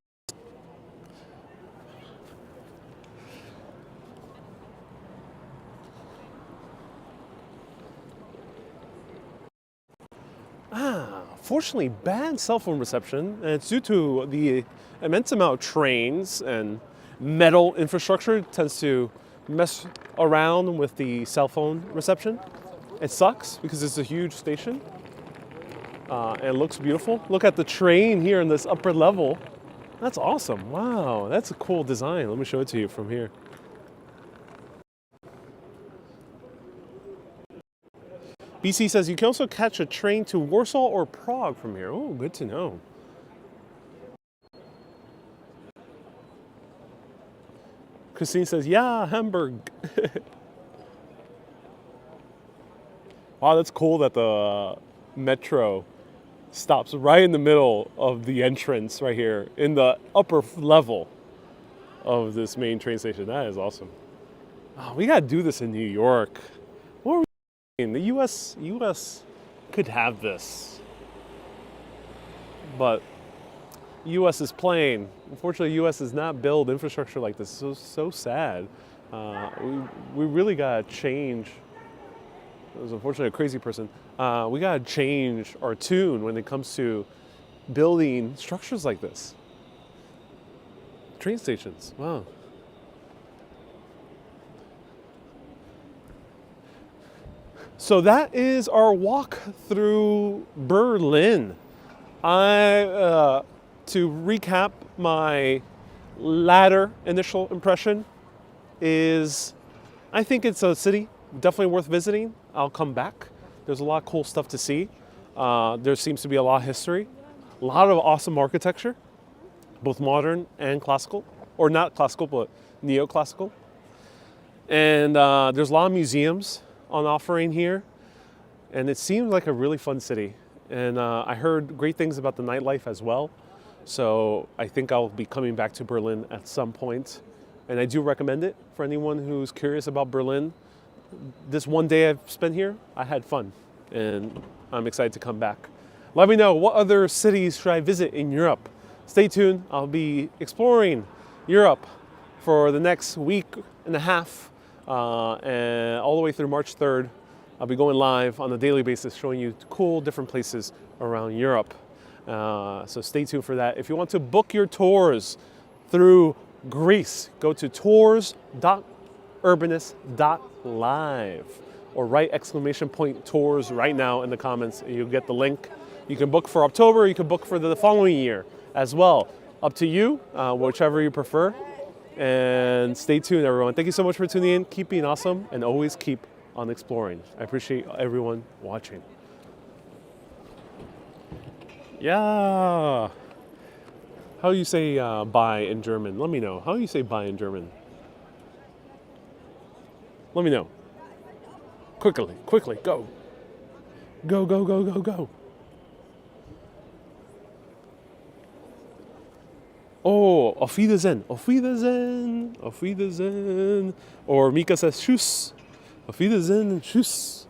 Fortunately, bad cell phone reception, and it's due to the immense amount of trains and metal infrastructure tends to mess around with the cell phone reception. It sucks because it's a huge station and it looks beautiful. Look at the train here in this upper level. That's awesome. Wow, that's a cool design. Let me show it to you from here. BC says you can also catch a train to Warsaw or Prague from here. Oh, good to know. Christine says, yeah, Hamburg. Wow, that's cool that the metro stops right in the middle of the entrance right here in the upper level of this main train station. That is awesome. Oh, we gotta do this in New York. What are we doing? The US could have this, but US is playing. Unfortunately, US does not build infrastructure like this. So sad. We really gotta change. It was unfortunately a crazy person. We gotta change our tune when it comes to building structures like this. Train stations, wow. So that is our walk through Berlin. To recap, my latter initial impression is I think it's a city definitely worth visiting. I'll come back. There's a lot of cool stuff to see. There seems to be a lot of history, a lot of awesome architecture, both modern and classical, or not classical, but neoclassical. And there's a lot of museums on offering here. And it seems like a really fun city. And I heard great things about the nightlife as well. So I think I'll be coming back to Berlin at some point. And I do recommend it for anyone who's curious about Berlin. This one day I've spent here, I had fun. And I'm excited to come back. Let me know, what other cities should I visit in Europe? Stay tuned. I'll be exploring Europe for the next week and a half and all the way through March 3rd. I'll be going live on a daily basis showing you cool different places around Europe. So stay tuned for that. If you want to book your tours through Greece, go to tours.urbanist.live or write !tours right now in the comments and you'll get the link. You can book for October, you can book for the following year as well. Up to you, whichever you prefer. And stay tuned, everyone. Thank you so much for tuning in. Keep being awesome and always keep on exploring. I appreciate everyone watching. Yeah. How do you say bye in German? Let me know. How do you say bye in German? Let me know. Quickly, go. Go. Oh, auf Wiedersehen. Or Mika says, tschüss. Auf Wiedersehen, tschüss.